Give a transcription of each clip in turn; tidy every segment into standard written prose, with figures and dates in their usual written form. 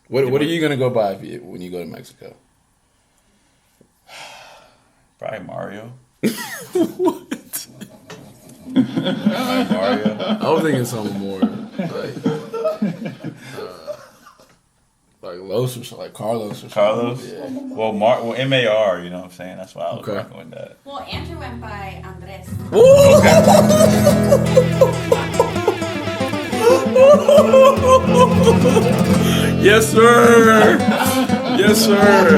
What are you gonna go buy when you go to Mexico? Probably Mario. What? Mario. I was thinking something more like Los or something, like Carlos or something. Carlos? Yeah. Well, MAR, you know what I'm saying? That's why I was Okay. rocking with that. Well, Andrew went by Andres. Yes, sir. Yes, sir.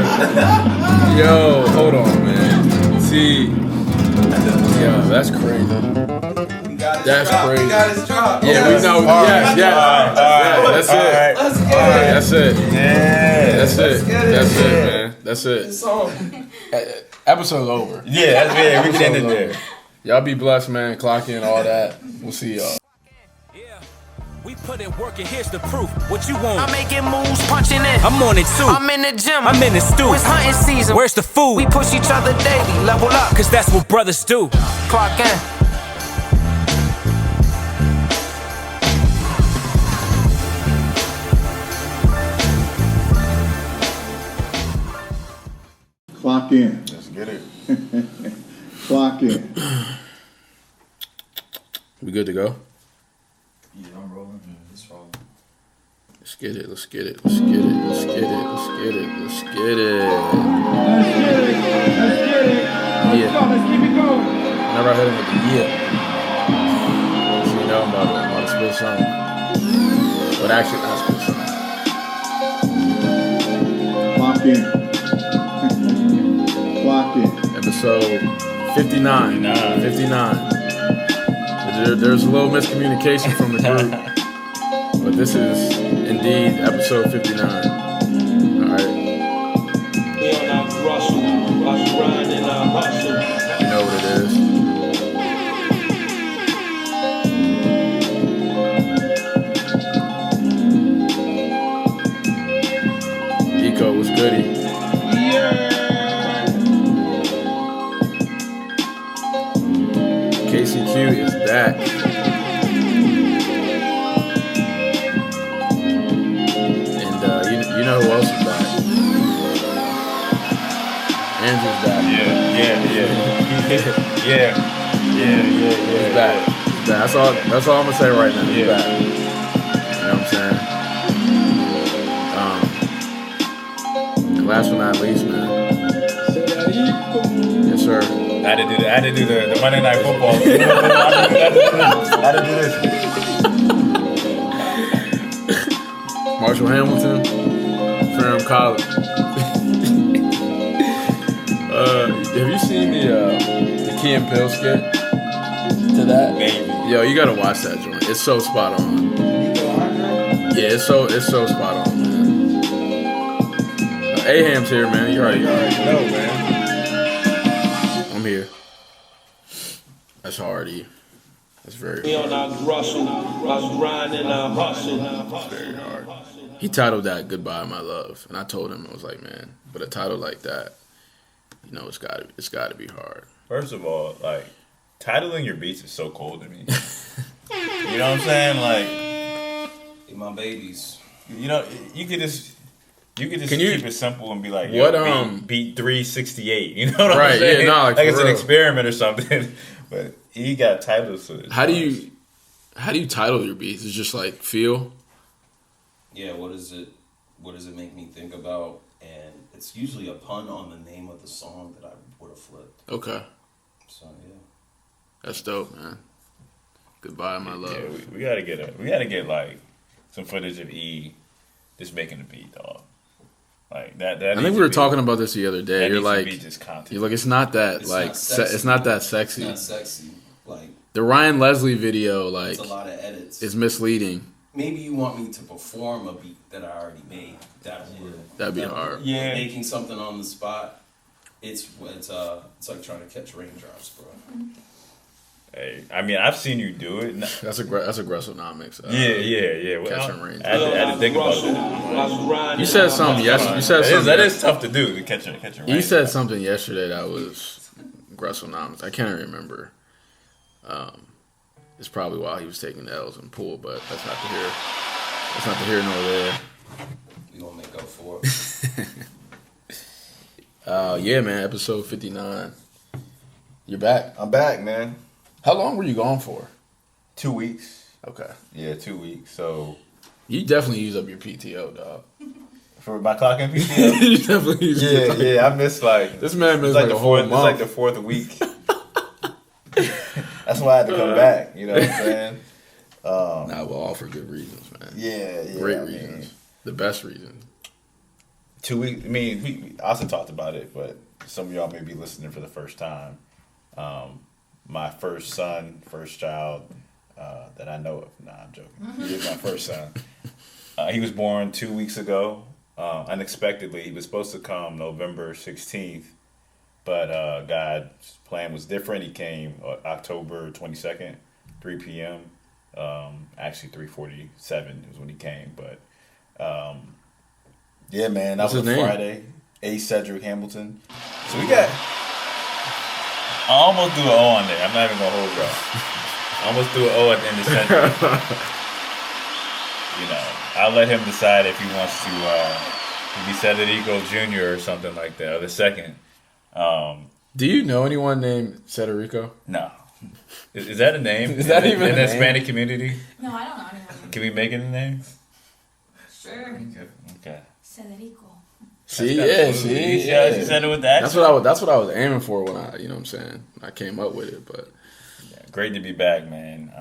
Yo, hold on, man. See, yo, that's crazy. That's crazy. He got his drop. Yeah, we know. Yes. That's it. Let's get it. That's it. Yeah. That's it. get it. That's it, man. That's it. It's on. Episode's over. Yeah, that's it. We can end it there. Y'all be blessed, man. Clock in, all that. We'll see y'all. We put in work and here's the proof. What you want? I'm making moves, punching in. I'm on it too. I'm in the gym. I'm in the stew. It's hunting season. Where's the food? We push each other daily. Level up. Cause that's what brothers do. Clock in. Clock in. Let's get it. Clock in. We good to go? Yeah, I'm rolling. It's rolling. Let's get it. Let's get it. Let's get it. Let's get it. Let's get it. Let's get it. Let's get it. Let's get it. Let's Yeah. go. Let's keep it going. Whenever I hit him with the so you know I'm about to spit something. But actually, not spit something. Clock in. Clock in. Episode 59. 59. There's a little miscommunication from the group. But this is indeed episode 59. Alright. We on our Russell grind and our hustle. You know what it is. Eco was goody. KCQ is back. And you know who else is back? Andrew's back. Yeah. He's back. He's back. That's all I'm gonna say right now. He's back. You know what I'm saying? And last but not least, man. Yes, sir. I had to do the Monday Night Football. I had to do this. Marshall Hamilton, Ferrum College. Have you seen the Key and Peele skit to that? Maybe. Yo, you gotta watch that joint. It's so spot on. Yeah, it's so spot on, man. Aham's here, man. You already know, man. I'm here. That's hard, E. That's very We on our Russell grind and our hustle. very hard. He titled that "Goodbye, My Love," and I told him I was like, man, but a title like that, you know, it's got to be hard. First of all, like, titling your beats is so cool to me. You know what I'm saying? Like, My babies. you know, you could just keep it simple and be like, What, beat 368. You know what I'm Right, saying? yeah, no, like, it's for an real. experiment or something. But he got titles to it. How do you title your beats? It's just like feel. Yeah, what does it make me think about? And it's usually a pun on the name of the song that I would have flipped. Okay, So yeah. that's dope, man. Goodbye, my love. Yeah, we gotta get like some footage of E just making the beat, dog. Like that. I think we were talking about this the other day. You're like, just content. you're like, it's not that It's like, not sexy. it's not that sexy. It's not sexy. Like, The Ryan Leslie video, like, it's a lot of edits. is misleading. Maybe you want me to perform a beat that I already made. That'd be hard. Yeah. Making something on the spot. It's like trying to catch raindrops, bro. Hey, I mean, I've seen you do it. That's aggressive-nomics. Yeah. Well, Catching rain. I had to think about that. You said something yesterday. That is tough to do, to catch a rain. You said something yesterday that was aggressive-nomics. I can't remember. It's probably while he was taking the L's in pool, but that's not to hear. That's not to hear nor there. We gonna make Yeah, man. Episode 59. You're back. I'm back, man. How long were you gone for? 2 weeks. Okay. Yeah, 2 weeks. So You definitely use up your PTO, dog. for my clock and PTO. You definitely use it. Yeah. I missed like This man missed it's like the a whole fourth. month. It's like the fourth week. That's why I had to come back. You know what I'm saying? Nah, well, all for good reasons, man. Yeah. Great I mean, reasons. The best reasons. 2 weeks. I mean, we also talked about it, but some of y'all may be listening for the first time. My first son, first child that I know of. Nah, I'm joking. He is my first son. He was born 2 weeks ago, unexpectedly. He was supposed to come November 16th, but God's plan was different. He came October 22nd, 3 p.m. Actually, 3:47 is when he came. But yeah, man, that What's was his name? Friday. A. Cedric Hamilton. So we got. I almost threw an O on there. I'm not even gonna hold y'all. I almost threw an O at the end of Cedric. You know, I'll let him decide if he wants to be Federico Jr. or something like that, or the second. Do you know anyone named Federico? No. Is that a name? Is that even in a the name? Hispanic community? No, I don't know anyone. Can we make it a name? Sure. Okay. Federico. See, That's yeah, kinda cool. see, Yeah, yeah. she said it with that. That's what I was aiming for when I, you know what I'm saying. I came up with it, but Great to be back, man.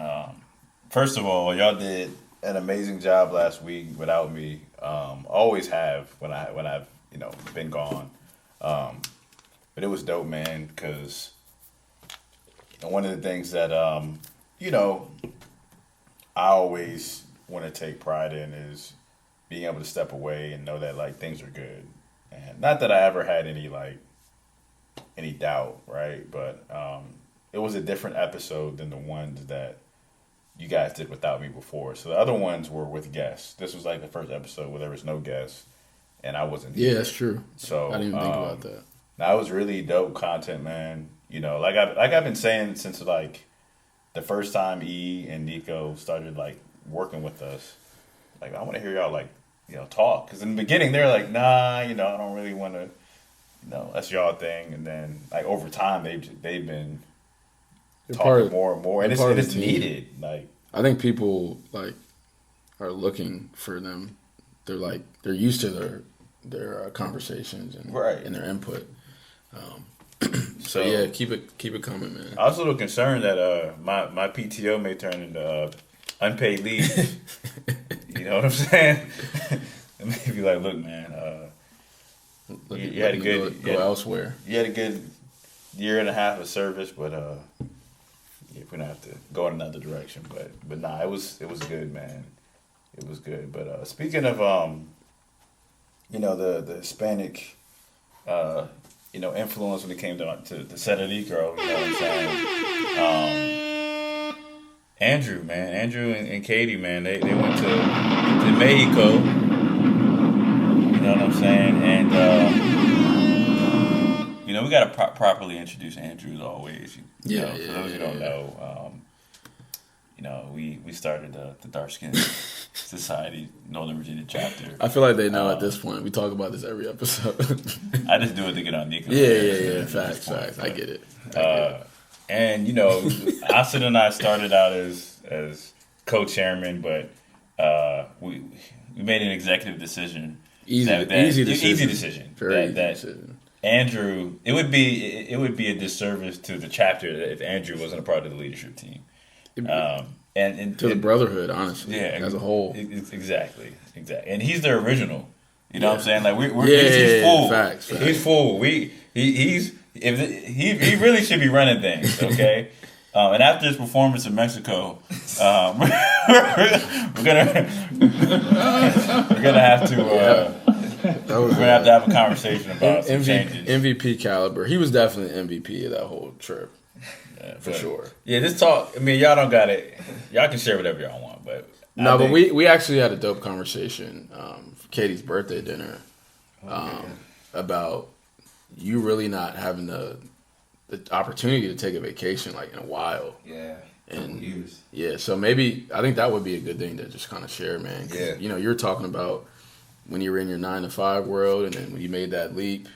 First of all, y'all did an amazing job last week without me. Always have when I've been gone. But it was dope, man, because one of the things that I always want to take pride in is being able to step away and know that like things are good. And not that I ever had any doubt, right? But it was a different episode than the ones that you guys did without me before. So the other ones were with guests. This was like the first episode where there was no guests, and I wasn't yeah, here. that's true. So I didn't even think about that. That was really dope content, man. You know, like I've been saying since like the first time E and Nico started like working with us. Like I want to hear y'all like talk, because in the beginning they're like, nah, I don't really want to. That's y'all thing, and then like over time they've been They're talking more and more, and they're part of it's the team. needed. Like I think people like are looking for them. They're used to their conversations and Right. and their input. so, Yeah, keep it coming, man. I was a little concerned that my PTO may turn into unpaid leave. You know what I'm saying? It may be like, look, man, you had a good go elsewhere. You had a good year and a half of service, but we're gonna have to go in another direction. But nah, it was good, man. It was good. But speaking of the Hispanic influence when it came to the Federico, you know what I'm saying? Andrew and Katie, man, they went to Mexico. You know what I'm saying? And we gotta properly introduce Andrew as always. For those who don't know, we started the Dark Skin Society Northern Virginia chapter. I feel like they know at this point. We talk about this every episode. I just do it to get on Nico. Yeah. Facts. I get it. And Asid and I started out as co-chairman, but we made an executive decision. Easy decision. Very easy decision. Andrew, it would be a disservice to the chapter if Andrew wasn't a part of the leadership team. And to the brotherhood, honestly, as a whole. Exactly. And he's the original. You know what I'm saying? Like he's full. Facts. He's full. He really should be running things. Okay. And after his performance in Mexico, we're gonna have to. We're gonna have to have a conversation about some changes. MVP caliber. He was definitely MVP of that wwhole trip. For sure. Yeah, this talk. I mean, y'all don't got it. Y'all can share whatever y'all want, but but we actually had a dope conversation for Katie's birthday dinner about you really not having the opportunity to take a vacation like in a while. Yeah. And years. Yeah, so maybe I think that would be a good thing to just kind of share, man. Yeah. You're talking about when you were in your 9 to 5 world, and then when you made that leap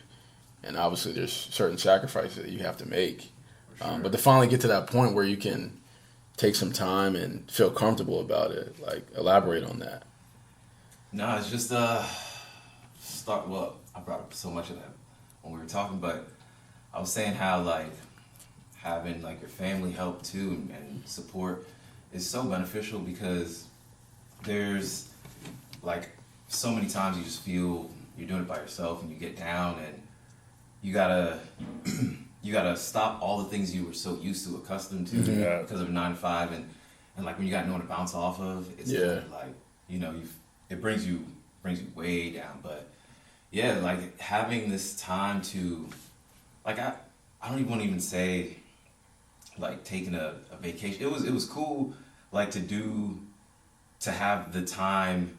and obviously there's certain sacrifices that you have to make. But to finally get to that point where you can take some time and feel comfortable about it, like elaborate on that. No, it's just well, I brought up so much of that when we were talking, but I was saying how like having like your family help too and support is so beneficial, because there's like so many times you just feel you're doing it by yourself and you get down and you gotta stop all the things you were so used to, accustomed to because of 9 to 5, and like when you got no one to bounce off of, it's kind of like, you know, it brings you way down. But yeah, like having this time to, like I don't even want to even say like taking a vacation. It was cool, like to have the time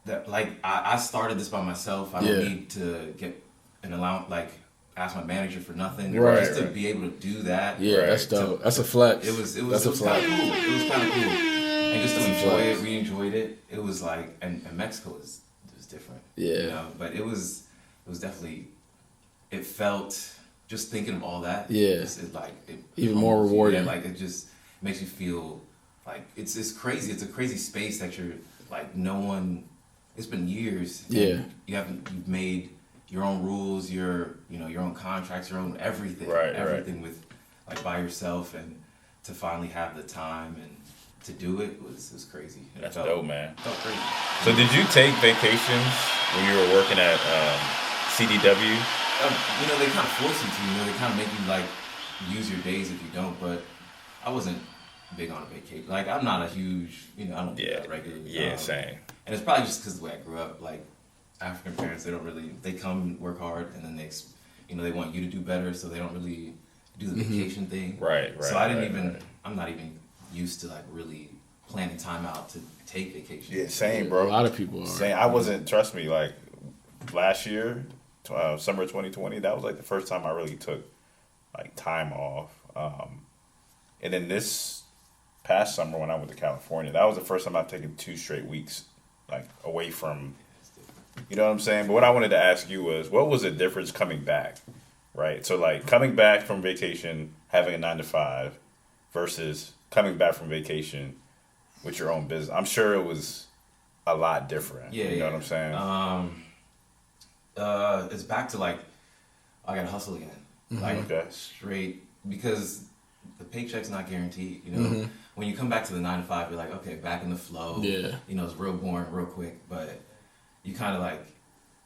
that, like I started this by myself. I don't need to get an allowance, like ask my manager for nothing. Right, just to be able to do that. Yeah, that's dope. That's a flex. It was kind of cool. It was kind of cool. And just to enjoy it, we enjoyed it. It was like, and Mexico was different. Yeah. You know, but it was definitely, it felt, just thinking of all that. Yeah. It even more rewarding. Yeah, like it just makes you feel like it's crazy. It's a crazy space that you're like, no one, it's been years. Yeah. You've made your own rules, your own contracts, your own everything. Everything with like by yourself, and to finally have the time and to do it was crazy. That's dope, man. Felt crazy. So did you take vacations when you were working at CDW? They kind of force you to. They kind of make you like use your days if you don't. But I wasn't big on a vacation. Like I'm not a huge, I don't do that regularly. Yeah, same. And it's probably just because the way I grew up. Like African parents, they come and work hard, and then they want you to do better, so they don't really do the vacation thing. Right. So I'm not even used to like really planning time out to take vacation. Yeah, same, bro. A lot of people are. Same. I wasn't. Trust me. Like last year, summer 2020, that was like the first time I really took like time off. And then this past summer when I went to California, that was the first time I've taken 2 straight weeks like away from. You know what I'm saying? But what I wanted to ask you was, what was the difference coming back, right? So like coming back from vacation, having a 9 to 5, versus coming back from vacation with your own business. I'm sure it was a lot different. Yeah, you know what I'm saying? It's back to like I gotta hustle again, like straight, because the paycheck's not guaranteed. When you come back to the 9 to 5, you're like, okay, back in the flow. Yeah. It's real boring, real quick, but you kind of like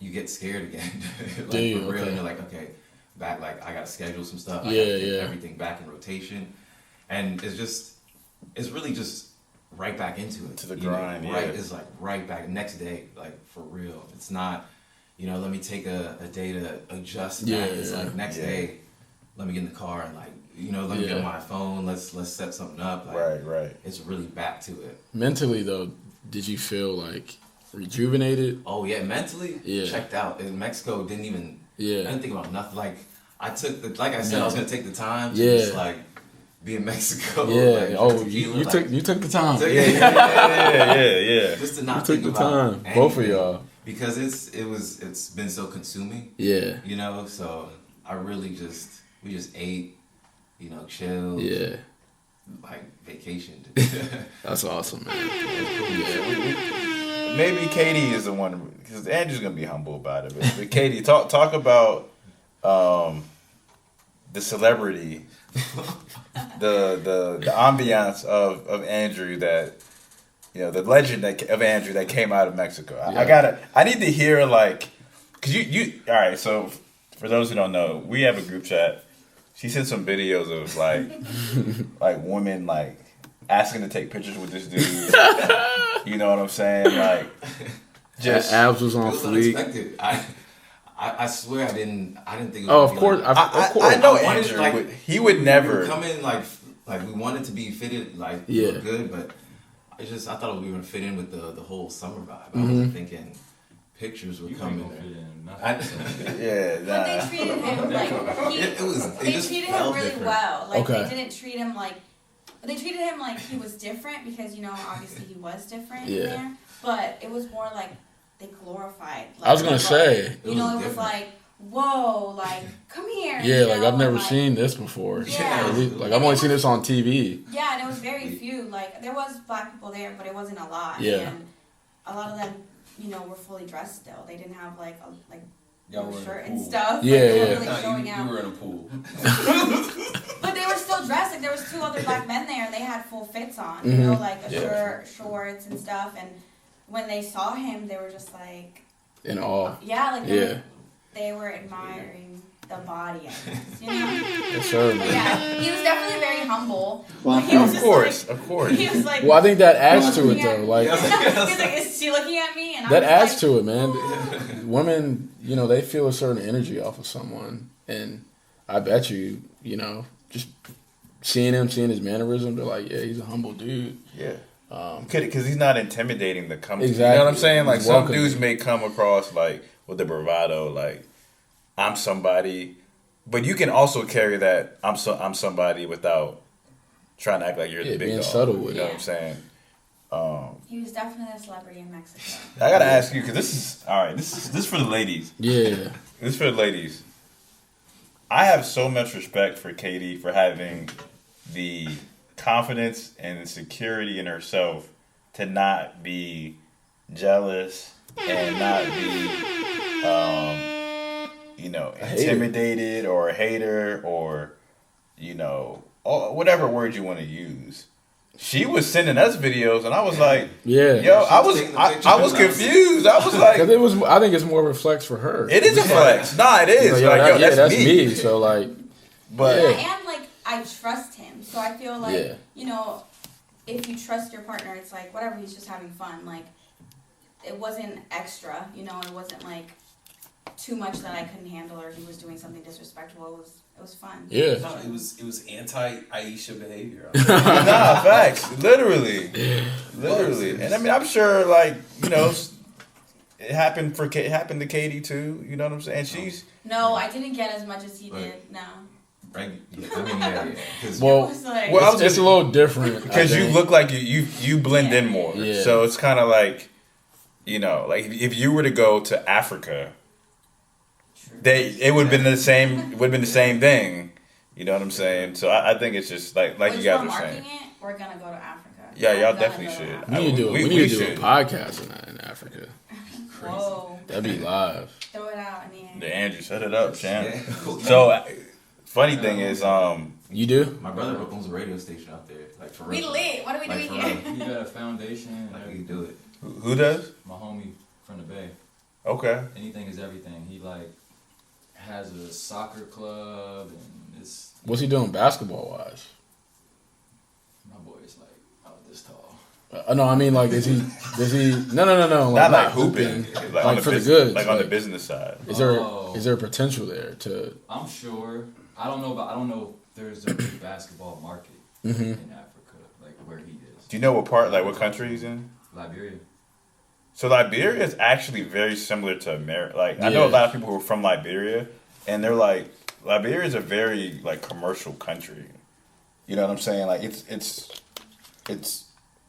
you get scared again, like for real. okay. And you're like, okay, back, like I gotta schedule some stuff. I Yeah, gotta get yeah. everything back in rotation, and it's really just right back into it. To the you know, grind, right? yeah. It's like right back next day, like for real. It's not, let me take a day to adjust. Yeah, Back. It's yeah. like next day, let me get in the car and like, let me get on my phone. Let's set something up. Like, Right. It's really back to it. Mentally though, did you feel like rejuvenated? Oh yeah, mentally Yeah. checked out. In Mexico, I didn't think about nothing. Like I took like I said, I was gonna take the time to just like be in Mexico. Yeah. Like, tequila, you took the time. Yeah. Just to not You took think the about time. Both of anything, y'all. because it's been so consuming. Yeah. So I really we just ate, chilled. Yeah. Like vacation. That's awesome, man. Maybe Katie is the one, because Andrew's gonna be humble about it. But Katie, talk about the celebrity, the ambiance of Andrew, that the legend of Andrew that came out of Mexico. I need to hear, like, cause you all right. So for those who don't know, we have a group chat. She sent some videos of like women like asking to take pictures with this dude. You know what I'm saying? Like, just Abs was It on was fleek. unexpected. I swear I didn't think it was. Oh, of gonna be course. like that. Of course. I know I wanted, Andrew. like, He would We never. come in like we wanted to be fitted, like Yeah. look good, but I thought we were gonna fit in with the whole summer vibe. I Mm-hmm. wasn't thinking pictures would come in there. Yeah, But nah. they treated him like It they just treated him felt really different. well. Like Okay. they didn't treat him like they treated him like he was different, because obviously he was different Yeah. in there. But it was more like they glorified. Like, I was gonna say. it was different. like whoa, like, come here. Yeah, you like know, I've never and, like, seen this before. Yeah. Like I've only seen this on TV. Yeah, and it was very few. Like, there was black people there, but it wasn't a lot. Yeah. And a lot of them, you know, were fully dressed still. They didn't have, like, Y'all no were in shirt a and pool. stuff. Yeah, like, they yeah. weren't really Nah, showing you out. were in a pool. But they were still dressed. Like, there was 2 other black men there, and they had full fits on. You know, like a shirt, shorts, and stuff. And when they saw him, they were just like, In awe. yeah, like Yeah. they were admiring the body, I guess, you know? Yes, sir, man. Yeah, he was definitely very humble. Well, He was Of just course, like, of course. He was like, Well, I think that adds to it looking at though. me. Like He's like, is she looking at me? And that I was adds like, to it, man. Women, you know, they feel a certain energy off of someone, and I bet you, you know, just seeing his mannerism, they're like, yeah, he's a humble dude. Yeah. Because he's not intimidating the come. Exactly. You know what I'm saying? Like He's some welcoming. dudes may come across like with the bravado, like I'm somebody, but you can also carry that I'm somebody without trying to act like you're the big being dog. subtle with You know it. what I'm saying? he was definitely a celebrity in Mexico. I gotta ask you because this is all right. This is for the ladies. Yeah. This is for the ladies. I have so much respect for Katie for having the confidence and the security in herself to not be jealous and not be, you know, intimidated or a hater or, you know, whatever word you want to use. She was sending us videos, and I was like, Yeah. yo, I was taking the pictures. confused. I was like, Because it was, I think it's more of a flex for her. it is a flex. Nah, it is. Like, Like, yo, that's me. So like, But Yeah. And like, I trust him, so I feel like, Yeah. you know, if you trust your partner, it's like, whatever, he's just having fun. Like, it wasn't extra, you know, it wasn't like too much that I couldn't handle or he was doing something disrespectful. It was fun. yeah. No, it was anti Aisha behavior. nah, facts. Literally. And I mean, I'm sure, like, you know, it happened to Katie too. You know what I'm saying? She's No, I didn't get as much as he Right. did, no. Right? Yeah, I mean, yeah. 'Cause- Well, It was like, Well, I was it's just- a little different because I you think. look like you blend in more. Yeah. So it's kind of like, you know, like if you were to go to Africa, it would have been the same. Would have been the same thing. You know what I'm saying? So I think it's just like which you guys we're were marking saying. it, we're gonna go to Africa. Yeah, I'm y'all gonna definitely go to should. Africa. We need to do, We we need to do should. a podcast in Africa. Whoa, That'd be live. throw it out in the The air. Andrew, set it up, Shan. Yeah. So funny thing is, You do? My brother owns a radio station out there, like for We real. lit. What are we Like, doing for here? real. He got a foundation. Like we do it. who does? My homie from the Bay. Okay. Anything is everything. He like has a soccer club and it's What's he doing basketball wise? my boy is like out this tall. No, I mean like, does he? No. Not like hooping, Like on the for the business, goods, like on the like- business side. Is there potential there to? I'm sure. I don't know if there's a big basketball market in Africa, like where he is. Do you know what part, like what country he's in? Liberia. So Liberia is actually very similar to America. Like I know a Yeah. lot of people who are from Liberia, and they're like, Liberia is a very like commercial country. You know what I'm saying? Like it's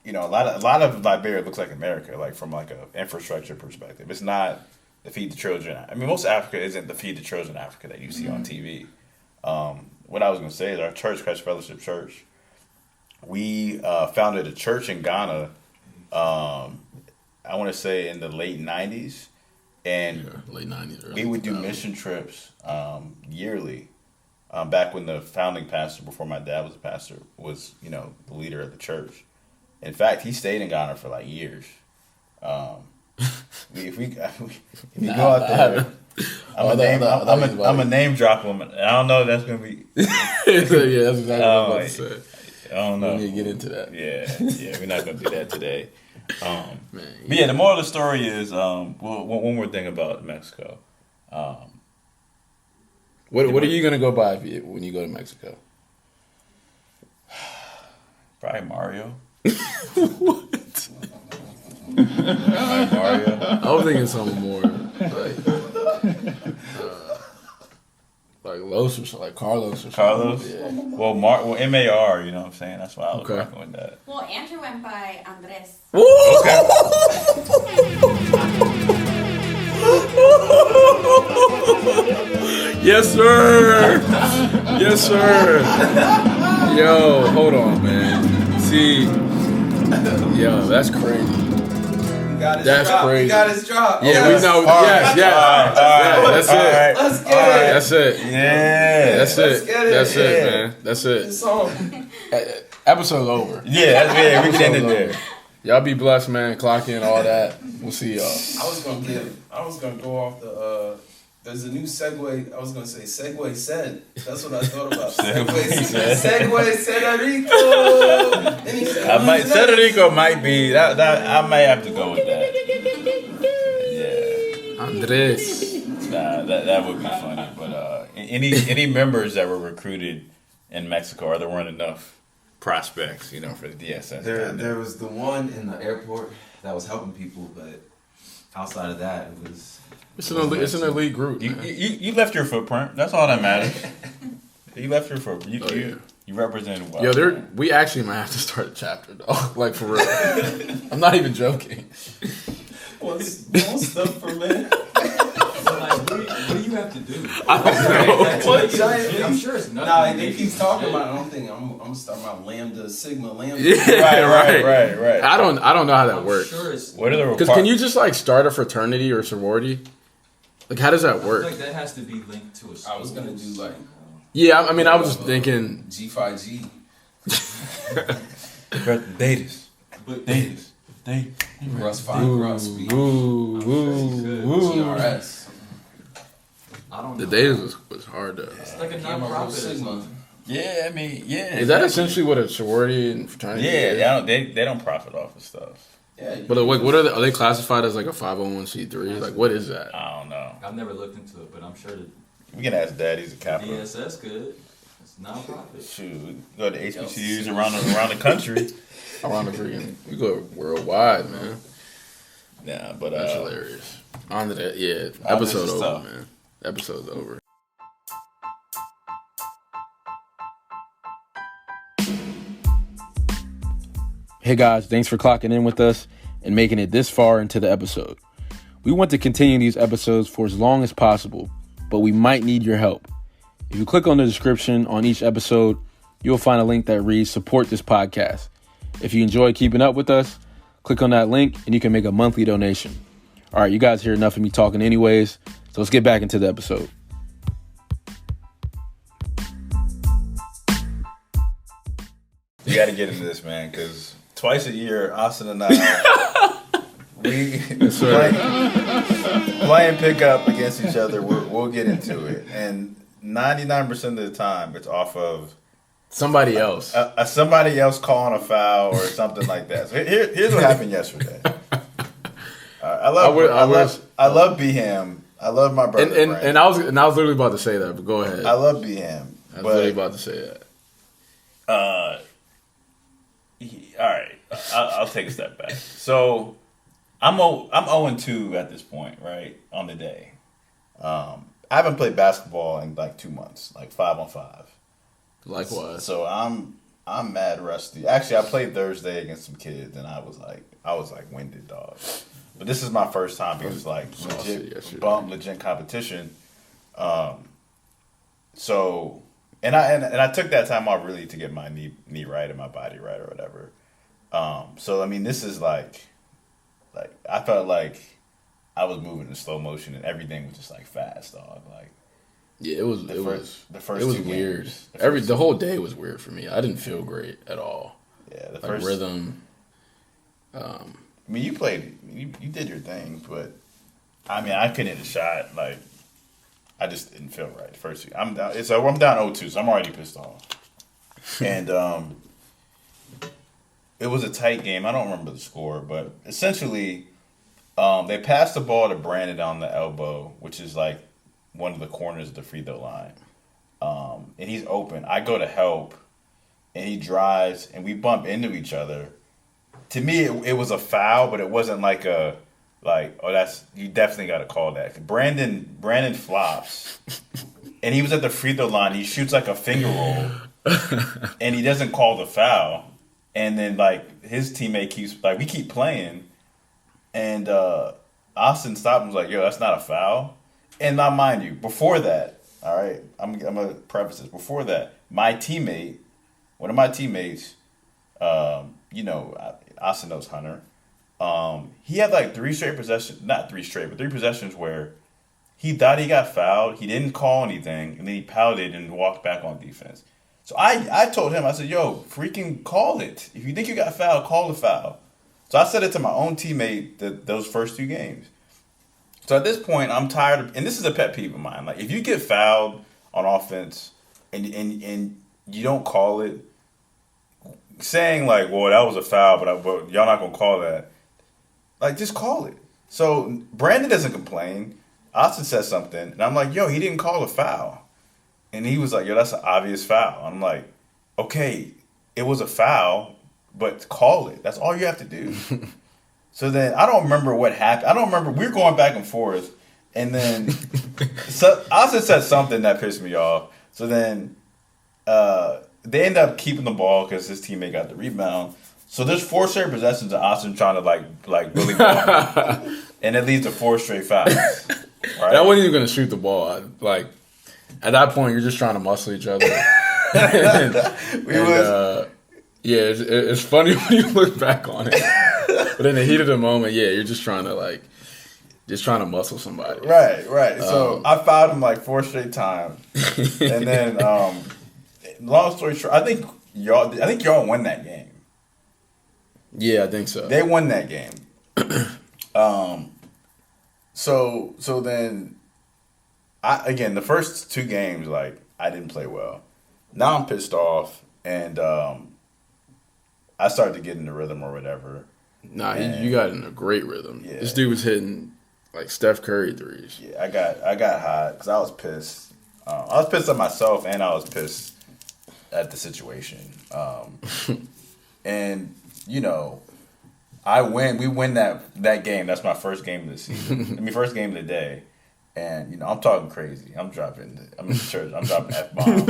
you know a lot of Liberia looks like America, like from like a infrastructure perspective. It's not the Feed the Children. I mean, most of Africa isn't the Feed the Children Africa that you see on TV. What I was gonna say is our church, Christ Fellowship Church, we founded a church in Ghana. I want to say in the late '90s, and Late 90s. we would do mission trips yearly. Back when the founding pastor, before my dad was a pastor, was the leader of the church. In fact, he stayed in Ghana for like years. If you go out there, I'm a name drop him. I don't know if that's gonna be. Yeah, that's exactly what I was about to say. I don't know. We need to get into that. Yeah, we're not gonna do that today. Man, But yeah, the moral of the story is one more thing about Mexico. What are you gonna go buy when you go to Mexico? Probably Mario. What? Mario. I was thinking something more like Los or something, like Carlos or something. Carlos? Yeah. Well, MAR, you know what I'm saying? That's why I was Okay. rocking with that. Well, Andrew went by Andres. Okay. Yes, sir. Yes, sir. Yo, hold on, man. See, yo, that's crazy. That's crazy. He got his drop. Yeah, we know. Yes. That's it. Let's get it. That's it. Yeah. That's it. get it. That's it, Yeah. man. That's it. Song. Episode's over. Yeah, we can end it there. Y'all be blessed, man. Clock in, all that. We'll see y'all. I was gonna go off the. There's a new segue. I was gonna say segue said. That's what I thought about. Segue said Rico. I might Federico might be that. I might have to go with that. Yeah. Andres. Nah, that would be funny. But any members that were recruited in Mexico, or there weren't enough prospects, you know, for the DSS. There was the one in the airport that was helping people, but outside of that, it was. It's an elite group. You left your footprint. That's all that matters. You left your footprint. You represented well. Yo, we actually might have to start a chapter, though. Like, for real. I'm not even joking. What's stuff for men? Like, what do you have to do? I don't know. I'm sure it's nothing. Nah, they keep talking about it. I don't think I'm gonna start my Lambda, Sigma, Lambda. Yeah, right. I don't know how that works. Sure it's, What are the Because can you just, like, start a fraternity or sorority? Like, how does that I feel work? like that has to be linked to a school. I was gonna do like Yeah, I mean, I was just thinking. G5G. Datus. But Russ 5 Russ. GRS. I don't know. The days was hard, though. It's like a Gamma Rho non-profit. or Sigma. something. Yeah, I mean, yeah. Is that essentially what a sorority and fraternity is? Yeah, they don't profit off of stuff. Yeah. But like, what are they classified as, like a 501c3? Like, what is that? I don't know. I've never looked into it, but I'm sure that We can ask Dad. He's a capitalist. DSS could. It's non-profit. Shoot, go to HBCUs around the country. Around the freaking, we go worldwide, man. Yeah, but That's hilarious. On to that, yeah. Oh, Episode this is over, tough. man. Episode's over. Hey guys, thanks for clocking in with us and making it this far into the episode. We want to continue these episodes for as long as possible, but we might need your help. If you click on the description on each episode, you'll find a link that reads support this podcast. If you enjoy keeping up with us, click on that link and you can make a monthly donation. All right, you guys hear enough of me talking anyways, so let's get back into the episode. You got to get into this, man, because twice a year, Austin and I, we playing pickup against each other. We'll get into it, and 99% of the time, it's off of Somebody else. somebody else calling a foul or something like that. So here's what happened yesterday. I love B-Ham. I love my brother. And I was literally about to say that, but go ahead. I love B-Ham. I was literally about to say that. All right, I'll take a step back. So I'm 0-2 at this point, right, on the day. I haven't played basketball in like 2 months, like 5-on-5. Likewise. So I'm mad rusty. Actually, I played Thursday against some kids, and I was like winded, dog. But this is my first time because it's like legit competition. So. And I took that time off really to get my knee right and my body right or whatever. So I mean, this is like I felt like I was moving in slow motion and everything was just like fast, dog. Like yeah, it was weird. The whole day was weird for me. I didn't feel great at all. Yeah, the first rhythm. I mean, you did your thing, but I mean, I couldn't hit a shot. Like I just didn't feel right the first. I'm down 0-2, so I'm already pissed off. And it was a tight game. I don't remember the score, but essentially, they passed the ball to Brandon on the elbow, which is like one of the corners of the free throw line. And he's open. I go to help, and he drives, and we bump into each other. To me, it was a foul, but it wasn't like a. You definitely got to call that. Brandon flops, and he was at the free throw line. He shoots like a finger roll, and he doesn't call the foul. And then like his teammate keeps we keep playing, and Austin stopped and was like, "Yo, that's not a foul." And now, mind you, before that, All right, I'm gonna preface this. Before that, one of my teammates, Austin knows Hunter. He had like 3 straight possessions, not 3 straight, but 3 possessions where he thought he got fouled. He didn't call anything, and then he pouted and walked back on defense. So I told him, I said, yo, freaking call it. If you think you got fouled, call the foul. So I said it to my own teammate those first 2 games. So at this point, I'm tired of, and this is a pet peeve of mine. Like, if you get fouled on offense and you don't call it, saying like, well, that was a foul, but y'all not going to call that. Like, just call it. So Brandon doesn't complain. Austin says something, and I'm like, yo, he didn't call a foul. And he was like, yo, that's an obvious foul. I'm like, okay, it was a foul, but call it. That's all you have to do. So then I don't remember what happened. I don't remember. We were going back and forth, and then Austin said something that pissed me off. So then they end up keeping the ball because his teammate got the rebound. So there's 4 straight possessions of Austin trying to like Billy ball, and it leads to 4 straight fouls. Right? I wasn't even gonna shoot the ball. Like at that point, you're just trying to muscle each other. It's funny when you look back on it. But in the heat of the moment, yeah, you're just trying to muscle somebody. Right. So I fouled him like 4 straight times, and then long story short, I think y'all won that game. Yeah, I think so. They won that game. So then, the first 2 games, like, I didn't play well. Now I'm pissed off, and I started to get in the rhythm or whatever. Nah, you got in a great rhythm. Yeah. This dude was hitting like Steph Curry threes. Yeah, I got hot because I was pissed. I was pissed at myself, and I was pissed at the situation. And we win that game. That's my first game of the season. First game of the day. And I'm talking crazy. I'm in church. I'm dropping F-bombs.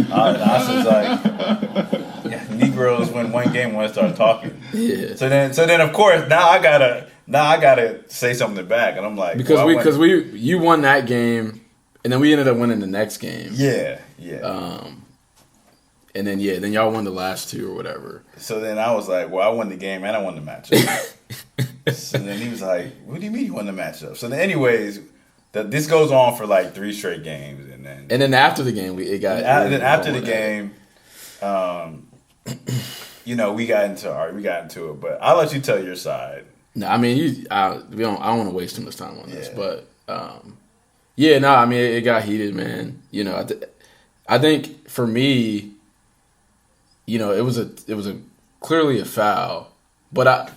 Austin's like, Negroes win one game when I start talking. Yeah. So then of course now I gotta say something back, and I'm like, because you won that game, and then we ended up winning the next game. Yeah. And then then y'all won the last 2 or whatever. So then I was like, well, I won the game and I won the matchup. So then he was like, what do you mean you won the matchup? So then anyways, this goes on for like 3 straight games, and then after the game we got we got into it, but I'll let you tell your side. No, I mean I don't want to waste too much time on this, but it got heated, man. I think for me, it was a clearly a foul. But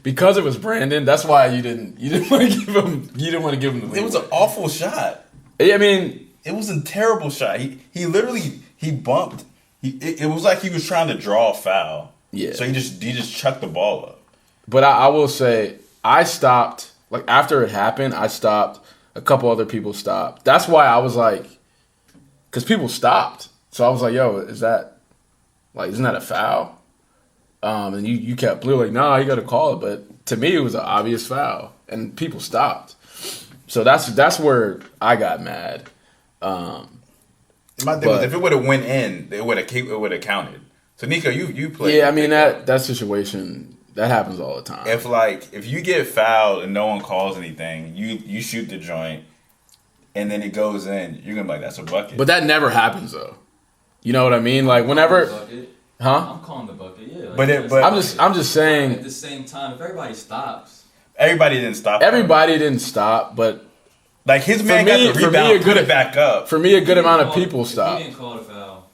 because it was Brandon, that's why you didn't want to give him the lead. It was an awful shot. I mean, it was a terrible shot. He literally bumped. It was like he was trying to draw a foul. Yeah. So he just chucked the ball up. But I will say I stopped, like after it happened, I stopped. A couple other people stopped. That's why I was like, because people stopped. So I was like, yo, isn't that a foul? And you kept blue like, nah, you got to call it. But to me, it was an obvious foul, and people stopped. So that's where I got mad. My thing was, if it would have went in, it would have counted. So Nico, you played. Yeah, I mean that situation that happens all the time. If you get fouled and no one calls anything, you shoot the joint, and then it goes in, you're gonna be like, that's a bucket. But that never happens though. You know what I mean? Like whenever. I'm calling the bucket, yeah. Like, but I'm just saying. At the same time, if everybody stops, everybody didn't stop. Everybody didn't stop, but like his man got the rebound, put it back up. For me, a good amount of people stopped. If he didn't call the foul,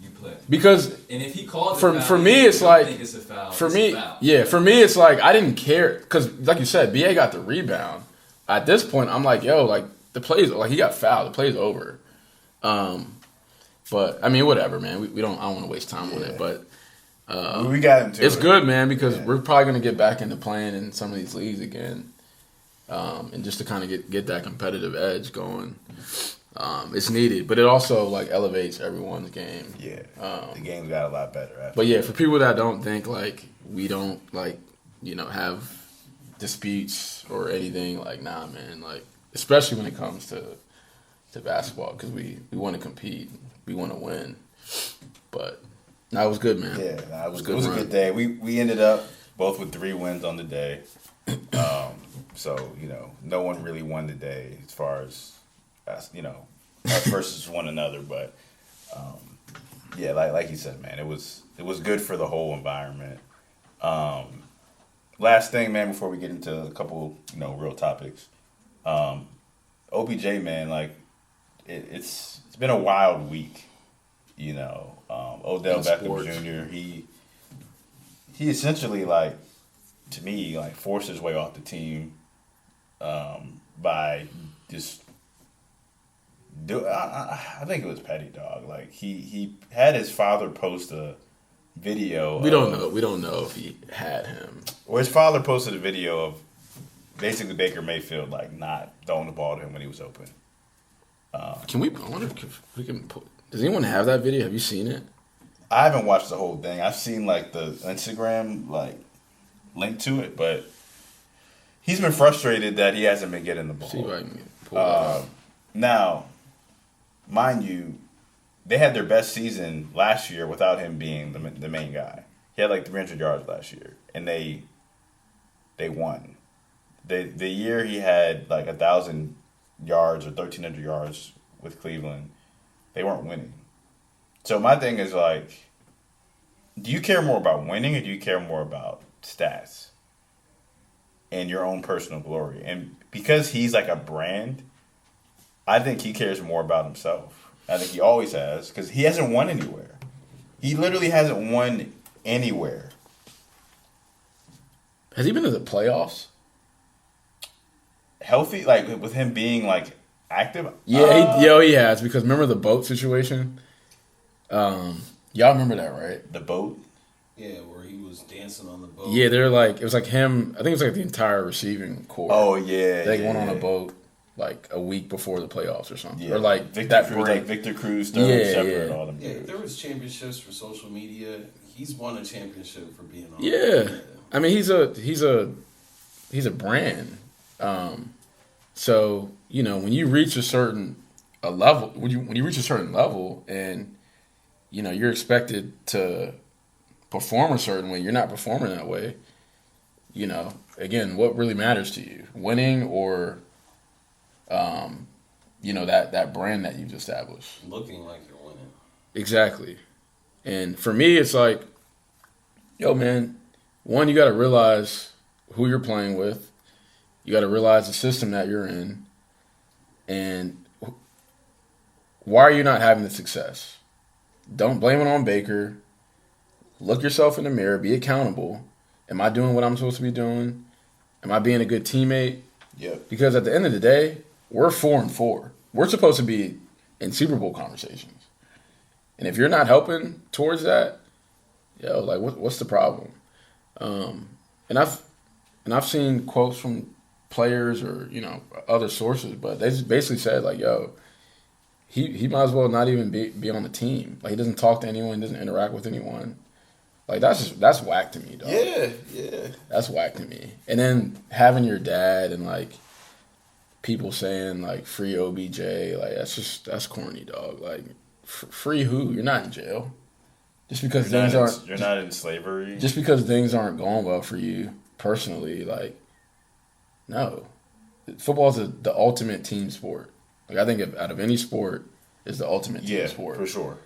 you play. Because and if he called for me, it's like think it's a foul. For me, yeah, for me, it's like I didn't care because, like you said, BA got the rebound. At this point, I'm like, yo, like the play's like he got fouled. The play's over. But I mean, whatever, man. I don't want to waste time on it, but. We got into it's good, man, because we're probably going to get back into playing in some of these leagues again, and just to kind of get that competitive edge going. It's needed, but it also like elevates everyone's game. Yeah, the game's got a lot better. But yeah, for people that don't think like we don't like have disputes or anything, like nah, man, like especially when it comes to to basketball because we want to compete, we want to win. But no, it was good, man. Yeah, nah, it was good a run. good day. We ended up both with 3 wins on the day. So no one really won the day as far as us versus one another. But yeah, like you said, man, it was good for the whole environment. Last thing, man, before we get into a couple real topics, OBJ, man, like it's been a wild week. Odell In Beckham sports. Jr. He essentially, like, to me, like, forced his way off the team by just I think it was petty, dog. Like he had his father post a video. We don't know if he had him. Or his father posted a video of basically Baker Mayfield like not throwing the ball to him when he was open. I wonder if we can put. Does anyone have that video? Have you seen it? I haven't watched the whole thing. I've seen like the Instagram like link to it, but he's been frustrated that he hasn't been getting the ball. See if I can pull that up. Now, mind you, they had their best season last year without him being the main guy. He had like 300 yards last year, and they won. The year he had like 1,000 yards or 1,300 yards with Cleveland, they weren't winning. So my thing is like, do you care more about winning or do you care more about stats and your own personal glory? And because he's like a brand, I think he cares more about himself. I think he always has, because he hasn't won anywhere. He literally hasn't won anywhere. Has he been to the playoffs? Healthy, like with him being like active. Yeah, he has, because remember the boat situation. Y'all remember that, right? The boat. Yeah, where he was dancing on the boat. Yeah, they're like, it was like him. I think it was like the entire receiving corps. Oh yeah, they went on a boat like a week before the playoffs or something, Yeah. or like Victor Cruz, like Victor Cruz, Sterling Shepard, all them. Yeah, dudes. there was championships for social media. He's won a championship for being on. Yeah, I mean he's a brand. So when you reach a certain level, when you reach a certain level, and you're expected to perform a certain way, you're not performing that way. Again, what really matters to you, winning or that brand that you've established, Looking like you're winning. exactly. And for me, it's like, yo, man, one, you got to realize who you're playing with. You got to realize the system that you're in. And why are you not having the success? Don't blame it on Baker. Look yourself in the mirror. Be accountable. Am I doing what I'm supposed to be doing? Am I being a good teammate? Yep. Because at the end of the day, we're 4-4. We're supposed to be in Super Bowl conversations. And if you're not helping towards that, like what's the problem? And I've seen quotes from players or other sources, but they just basically said like, yo, he might as well not even be on the team. Like he doesn't talk to anyone, doesn't interact with anyone. Like that's whack to me, dog. Yeah. That's whack to me. And then having your dad and like people saying like free OBJ, like that's corny, dog. Like free who? You're not in jail. Just because You're not in slavery. Just because things aren't going well for you personally, like no. Football is the ultimate team sport. Like I think out of any sport, it's the ultimate team sport. For sure.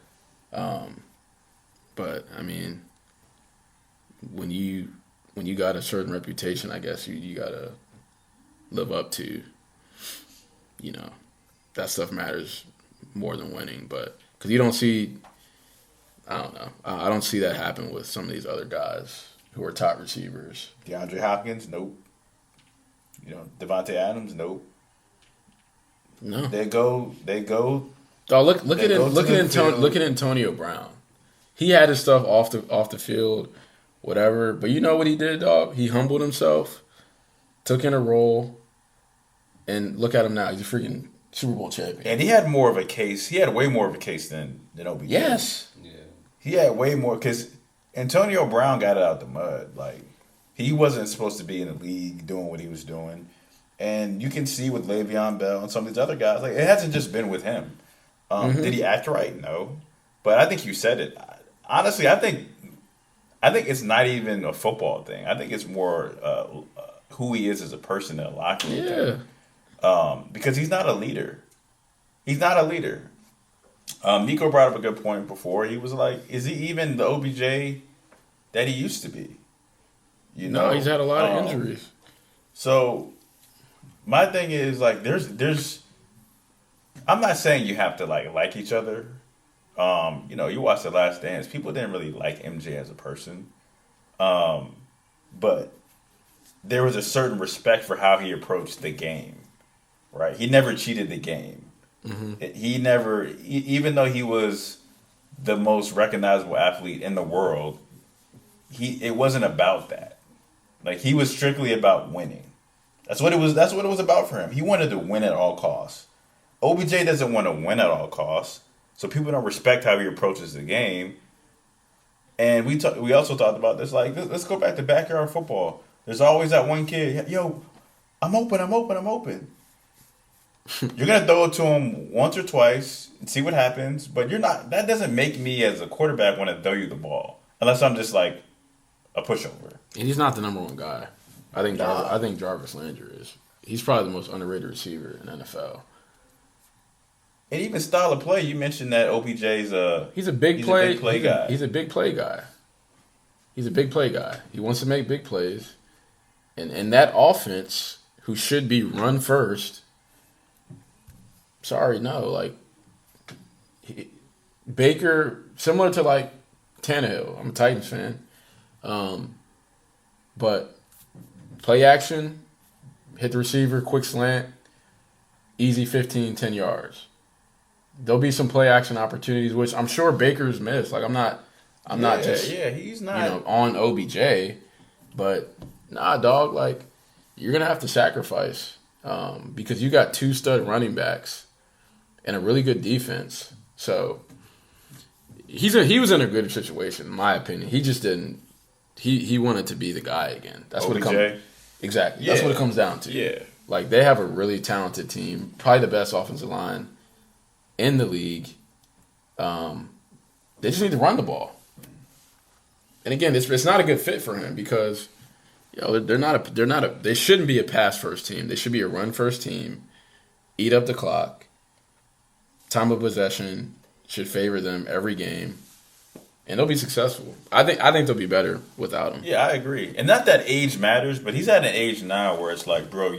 But I mean, when you got a certain reputation, I guess you gotta live up to. That stuff matters more than winning. But because you don't see, I don't know, I don't see that happen with some of these other guys who are top receivers. DeAndre Hopkins, nope. Devontae Adams, nope. No, They go. Oh, look at Antonio Brown. He had his stuff off the field, whatever. But you know what he did, dog? He humbled himself, took in a role, and look at him now. He's a freaking Super Bowl champion. And he had more of a case. He had way more of a case than OBJ. Yes. Yeah. He had way more because Antonio Brown got it out the mud. Like he wasn't supposed to be in the league doing what he was doing, And you can see with Le'Veon Bell and some of these other guys, like it hasn't just been with him. Did he act right? No. But I think you said it. Honestly, I think it's not even a football thing. I think it's more who he is as a person in a locker room. Yeah. Because he's not a leader. He's not a leader. Nico brought up a good point before. He was like, is he even the OBJ that he used to be? No, he's had a lot of injuries. So my thing is like there's I'm not saying you have to like each other. You watch The Last Dance, people didn't really like MJ as a person. But there was a certain respect for how he approached the game. Right? He never cheated the game. He never, even though he was the most recognizable athlete in the world, it wasn't about that. Like he was strictly about winning. That's what it was about for him. He wanted to win at all costs. OBJ doesn't want to win at all costs, so people don't respect how he approaches the game. And we also talked about this. Like let's go back to backyard football. There's always that one kid. Yo, I'm open. You're gonna throw it to him once or twice and see what happens, but you're not. That doesn't make me as a quarterback want to throw you the ball unless I'm just like a pushover. And he's not the number one guy. I think Jarvis Landry is. He's probably the most underrated receiver in NFL. And even style of play, you mentioned that OBJ's he's a big play guy. He's a big play guy. He's a big play guy. He wants to make big plays, and that offense, who should be run first. Sorry, no. Like Baker, similar to like Tannehill. I'm a Titans fan, but play action, hit the receiver, quick slant, easy 15, 10 yards. There'll be some play action opportunities, which I'm sure Baker's missed. Like I'm not just he's not on OBJ, but nah, dog. Like you're gonna have to sacrifice because you got 2 stud running backs and a really good defense. So he was in a good situation, in my opinion. He just didn't. He wanted to be the guy again. That's OBJ? what it comes. Exactly. Yeah. That's what it comes down to. Yeah. Like they have a really talented team, probably the best offensive line in the league. They just need to run the ball. And again, it's not a good fit for him because they shouldn't be a pass first team. They should be a run first team. Eat up the clock. Time of possession should favor them every game, and they'll be successful. I think they'll be better without him. Yeah, I agree. And not that age matters, but he's at an age now where it's like, bro,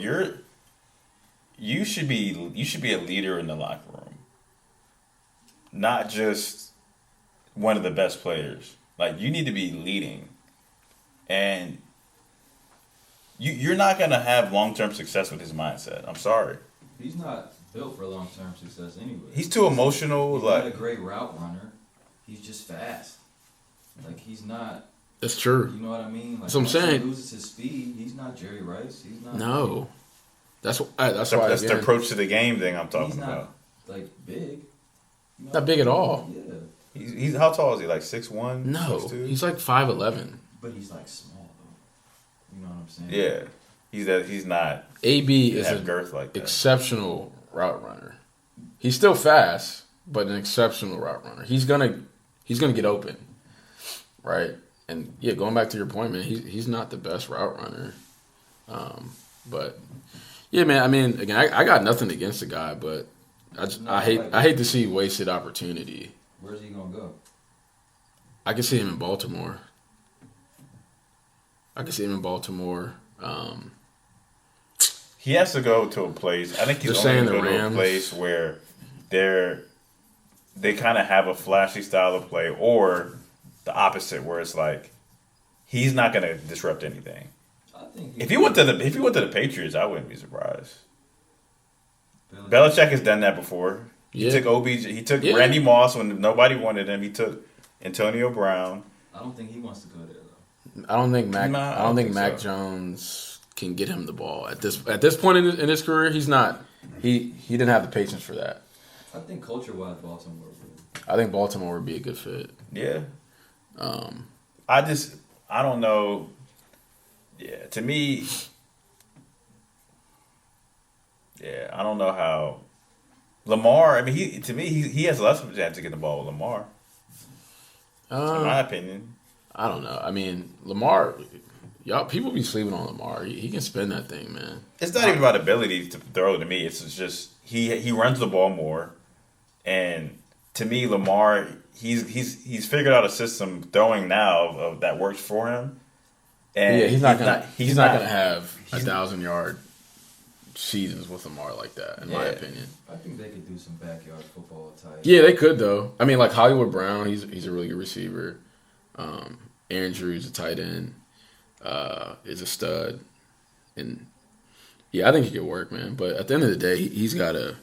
you should be a leader in the locker room, not just one of the best players. Like you need to be leading, and you're not gonna have long-term success with his mindset. I'm sorry. He's not built for long-term success anyway. He's too emotional. He's like not a great route runner. He's just fast. Like he's not. That's true. You know what I mean? Like, that's what I'm saying. He loses his speed. He's not Jerry Rice. He's not. No. That's why. That's the approach to the game thing I'm talking about. Like big. Not big at all. Yeah. He's how tall is he? Like 6'1"? No, 6'2"? he's like 5'11". But he's like small though. You know what I'm saying? Yeah. He's not. AB is a girth like that. Exceptional route runner. He's still fast, but an exceptional route runner. He's gonna get open, right? And yeah, going back to your point, man, he's not the best route runner, but yeah, man. I mean, again, I got nothing against the guy, but I hate to see wasted opportunity. Where's he gonna go? I can see him in Baltimore. He has to go to a place. I think he's only going to go to a place where they kind of have a flashy style of play, or the opposite, where it's like he's not going to disrupt anything. I think if he went to the Patriots, I wouldn't be surprised. Belichick has done that before. He took OBJ. He took Randy Moss when nobody wanted him. He took Antonio Brown. I don't think he wants to go there though. I don't think Mac Jones can get him the ball at this point in his career. He's not. He didn't have the patience for that. I think culture-wise, Baltimore would. I think Baltimore would be a good fit. Yeah. I don't know. Yeah, to me, Yeah, I don't know how Lamar. I mean, he has less of a chance to get the ball with Lamar. In my opinion, I don't know. I mean, Lamar, y'all people be sleeping on Lamar. He can spin that thing, man. it's not even about ability to throw to me. It's just he runs the ball more, and to me, Lamar he's figured out a system throwing now that works for him. And Yeah, he's not gonna have 1,000-yard seasons with Lamar like that, in my opinion. I think they could do some backyard football type. Yeah, they could though. I mean, like Hollywood Brown, he's a really good receiver. Aaron Drew's a tight end, is a stud, and yeah, I think he could work, man. But at the end of the day, he's gotta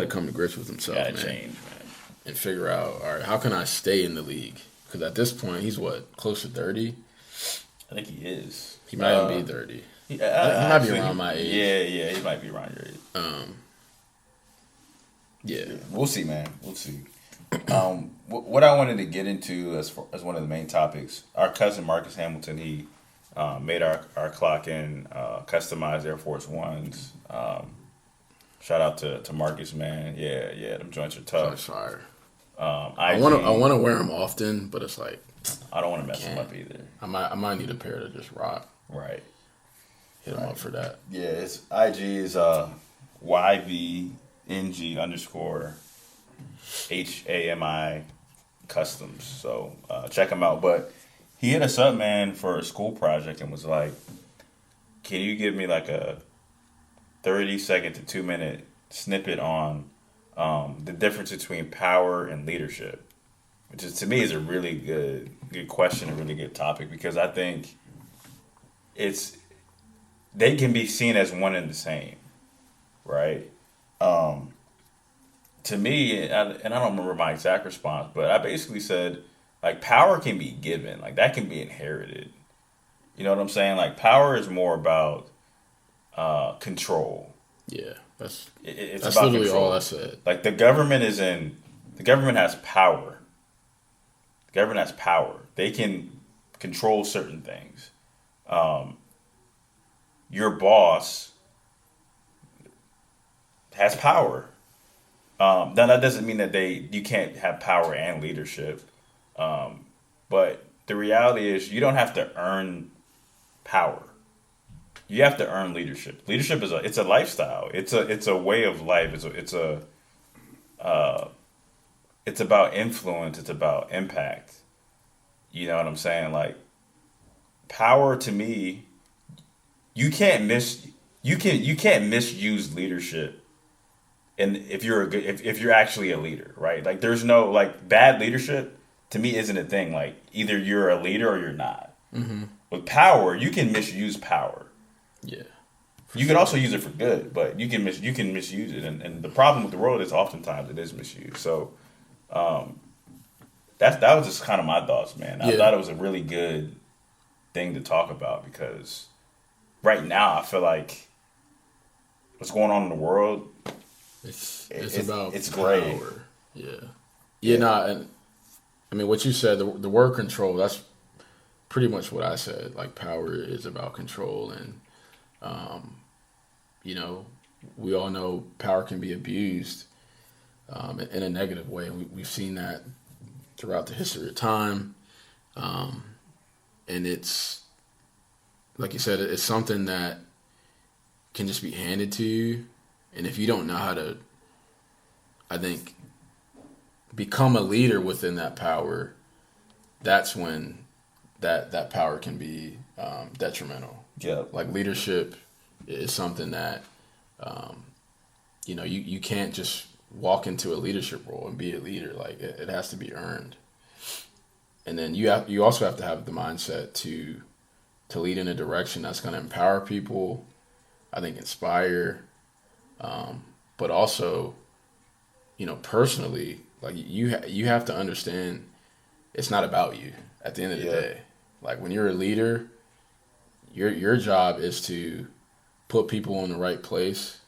come to grips with himself, gotta man, change, man. and figure out, all right, how can I stay in the league? Because at this point, he's close to 30. I think he is. He might even be 30. He might be around my age. Yeah, he might be around your age. Yeah. We'll see, man. We'll see. What I wanted to get into as one of the main topics, our cousin Marcus Hamilton, he made our clock in customized Air Force Ones. Shout out to Marcus, man. Yeah, them joints are tough. That's fire. I want to wear them often, but it's like I don't want to mess them up either. I might need a pair to just rock. Right. Hit them up for that. Yeah, it's IG is YVNG_HAMI customs. So check him out. But he hit us up, man, for a school project and was like, "Can you give me like a 30-second to 2-minute snippet on the difference between power and leadership?" Which is, to me, is a really good question, a really good topic, because I think they can be seen as one and the same, right? To me, and I don't remember my exact response, but I basically said, like, power can be given, like that can be inherited. You know what I'm saying? Like, power is more about control. Yeah, it's about literally control. all I said. Like, the government has power. The government has power. They can control certain things. Your boss has power. Now that doesn't mean that you can't have power and leadership. But the reality is you don't have to earn power. You have to earn leadership. Leadership it's a lifestyle. It's a way of life. It's about influence. It's about impact. You know what I'm saying? Like, power to me, you can't misuse leadership. And if you're actually a leader, right? Like, there's no, like, bad leadership to me isn't a thing. Like, either you're a leader or you're not. Mm-hmm. With power, you can misuse power. Yeah. You can also use it for good, but you can misuse it. And the problem with the world is oftentimes it is misused. So that was just kind of my thoughts, man. I thought it was a really good thing to talk about, because right now I feel like what's going on in the world, it's about it's power. great. And I mean, what you said, the word control, that's pretty much what I said. Like, power is about control, and we all know power can be abused in a negative way. We've seen that throughout the history of time. And it's, like you said, it's something that can just be handed to you. And if you don't know how to, I think, become a leader within that power, that's when that power can be detrimental. Yeah. Like, leadership is something that, you can't just walk into a leadership role and be a leader. Like, it has to be earned. And then you also have to have the mindset to lead in a direction that's going to empower people, I think, inspire, but also, personally, like, you have to understand it's not about you at the end of the day. Like, when you're a leader, your job is to put people in the right place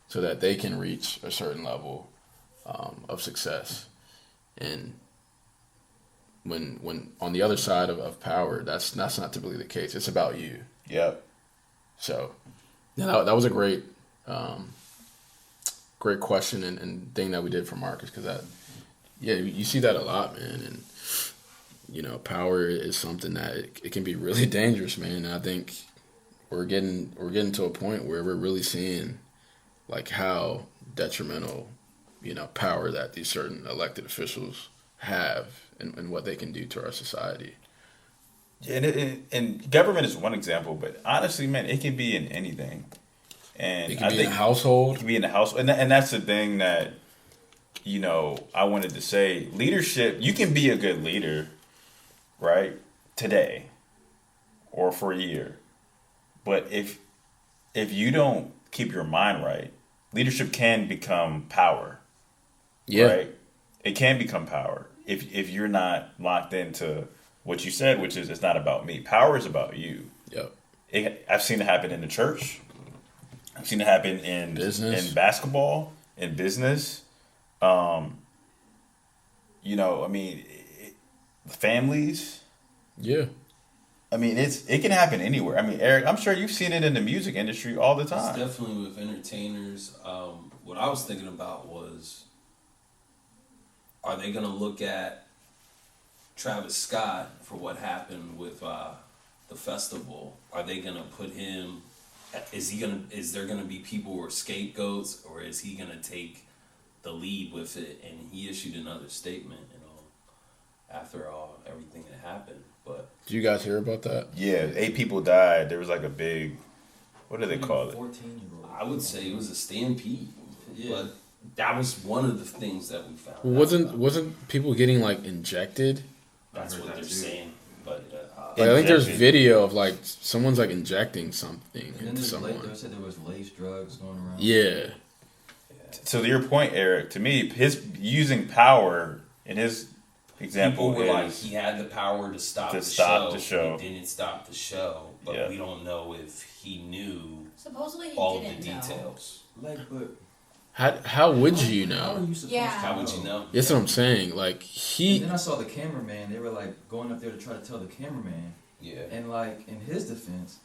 so that they can reach a certain level of success. And when on the other side of power, that's not typically the case. It's about you. Yep. So, that was a great great question and thing that we did for Marcus, because that, yeah, you see that a lot, man. And you know, power is something that it can be really dangerous, man. And I think we're getting to a point where we're really seeing like how detrimental, you know, power that these certain elected officials have and what they can do to our society. Yeah, and government is one example, but honestly, man, it can be in anything. And it can be in a household. It can be in the house, and that's the thing that, you know, I wanted to say. Leadership, you can be a good leader, right, today or for a year. But if you don't keep your mind right, leadership can become power. Yeah. Right? It can become power if you're not locked into what you said, which is it's not about me. Power is about you. Yep. I've seen it happen in the church. I've seen it happen in business, in basketball, in business. You know, I mean, families. Yeah. I mean, it can happen anywhere. I mean, Eric, I'm sure you've seen it in the music industry all the time. It's definitely with entertainers. What I was thinking about was, are they going to look at Travis Scott for what happened with the festival? Are they going to put him? Is there going to be people who are scapegoats, or is he going to take the lead with it? And he issued another statement, you know, after everything that happened. But did you guys hear about that? Yeah, 8 people died. There was like a big, what do they call it? 14-year-old. I would say it was a stampede. Yeah. But that was one of the things that we found. Wasn't people getting like injected? That's what they're saying. But like, I think there's video of like someone's like injecting something and into then someone. They said there was lace drugs going around. Yeah. So to your point, Eric, to me, his using power in his example people were is like he had the power to stop the show. He didn't stop the show, but we don't know if he knew supposedly he all didn't the details. Like, but how would you know? How are you supposed to How would you know? That's what I'm saying. Like And then I saw the cameraman. They were like going up there to try to tell the cameraman. Yeah. And like in his defense,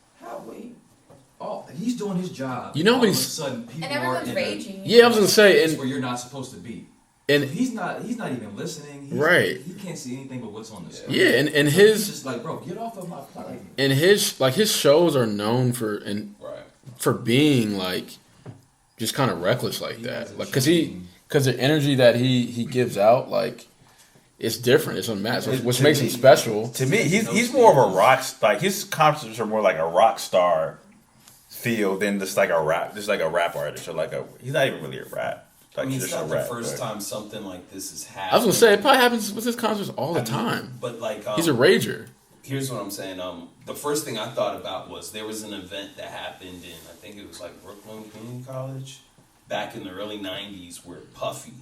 he's doing his job. You know how all many of a sudden people and everyone's are raging. Yeah, I was gonna say, and where you're not supposed to be. And he's not even listening. Right. He can't see anything but what's on the screen. Yeah, and so his he's just like, bro, get off of my plane. And his shows are known for being like just kind of reckless like that. Like cuz the energy that he gives out, like it's different. It's unmatched. Which makes him special. To me, he's more of a rock. Like his concerts are more like a rock star feel than just like a rap artist or like he's not even really a rap. Like I mean, it's not the first time something like this has happened. I was gonna say it probably happens with his concerts all the time. But like he's a rager. Here's what I'm saying. The first thing I thought about was there was an event that happened in I think it was like Brooklyn Community College back in the early '90s where Puffy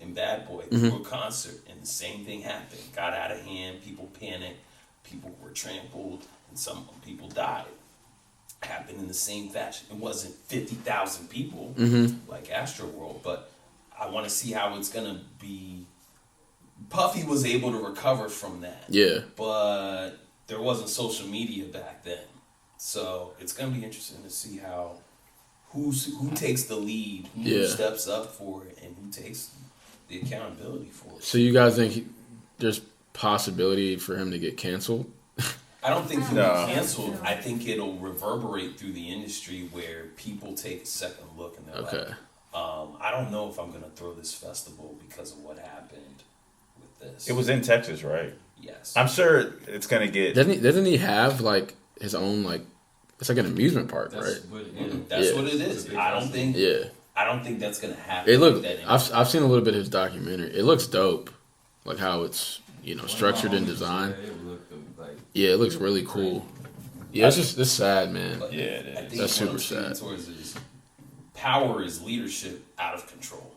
and Bad Boy threw a concert and the same thing happened. Got out of hand. People panicked. People were trampled, and some people died. Happened in the same fashion. It wasn't 50,000 people like Astroworld, but I want to see how it's gonna be. Puffy was able to recover from that. Yeah. But there wasn't social media back then. So it's gonna be interesting to see who takes the lead, who steps up for it, and who takes the accountability for it. So you guys think there's possibility for him to get canceled? I don't think he'll be canceled. I think it'll reverberate through the industry where people take a second look and they're like, I don't know if I'm going to throw this festival because of what happened with this. It was in Texas, right? Yes. I'm sure it's going to get... Doesn't he have like his own like... It's like an amusement park, right? That's what it is. I don't think... Yeah. I don't think that's going to happen. I've seen a little bit of his documentary. It looks dope. Like how it's, structured and designed. Yeah, it looks really cool. Yeah, it's sad, man. Yeah, it is. I think that's super sad. Towards is power is leadership out of control.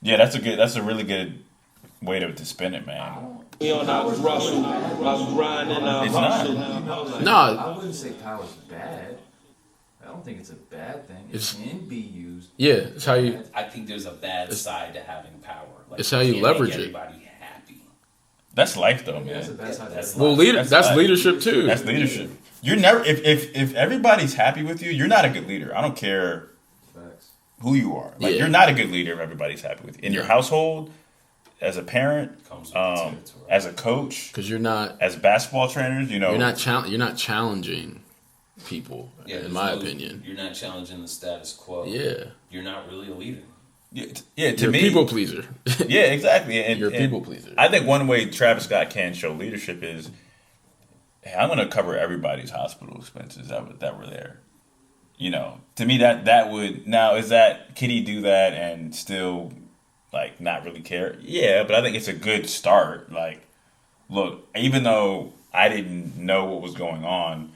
Yeah, that's a really good way to spin it, man. We on our Russell, our grind and our hustle. No, I wouldn't say power's bad. I don't think it's a bad thing. It can be used. Yeah, it's how you... I think there's a bad side to having power. Like, it's how you leverage it. Everybody happy. That's life, though, man. That's leadership too. That's leadership. You're never if everybody's happy with you, you're not a good leader. I don't care Facts. who you are. Like Yeah. you're not a good leader if everybody's happy with you. In your Yeah. household, as a parent, Comes with the territory. as a coach, Because you're not as basketball trainers, you know, you're not challenging people. Yeah, in there's my no- opinion. You're not challenging the status quo. Yeah. You're not really a leader. yeah, to You're me, a people pleaser. yeah, exactly. And You're a and people pleaser. I think one way Travis Scott can show leadership is, hey, I'm going to cover everybody's hospital expenses that were there. You know, to me that would now can he do that and still like not really care? Yeah, but I think it's a good start. Like, look, even though I didn't know what was going on,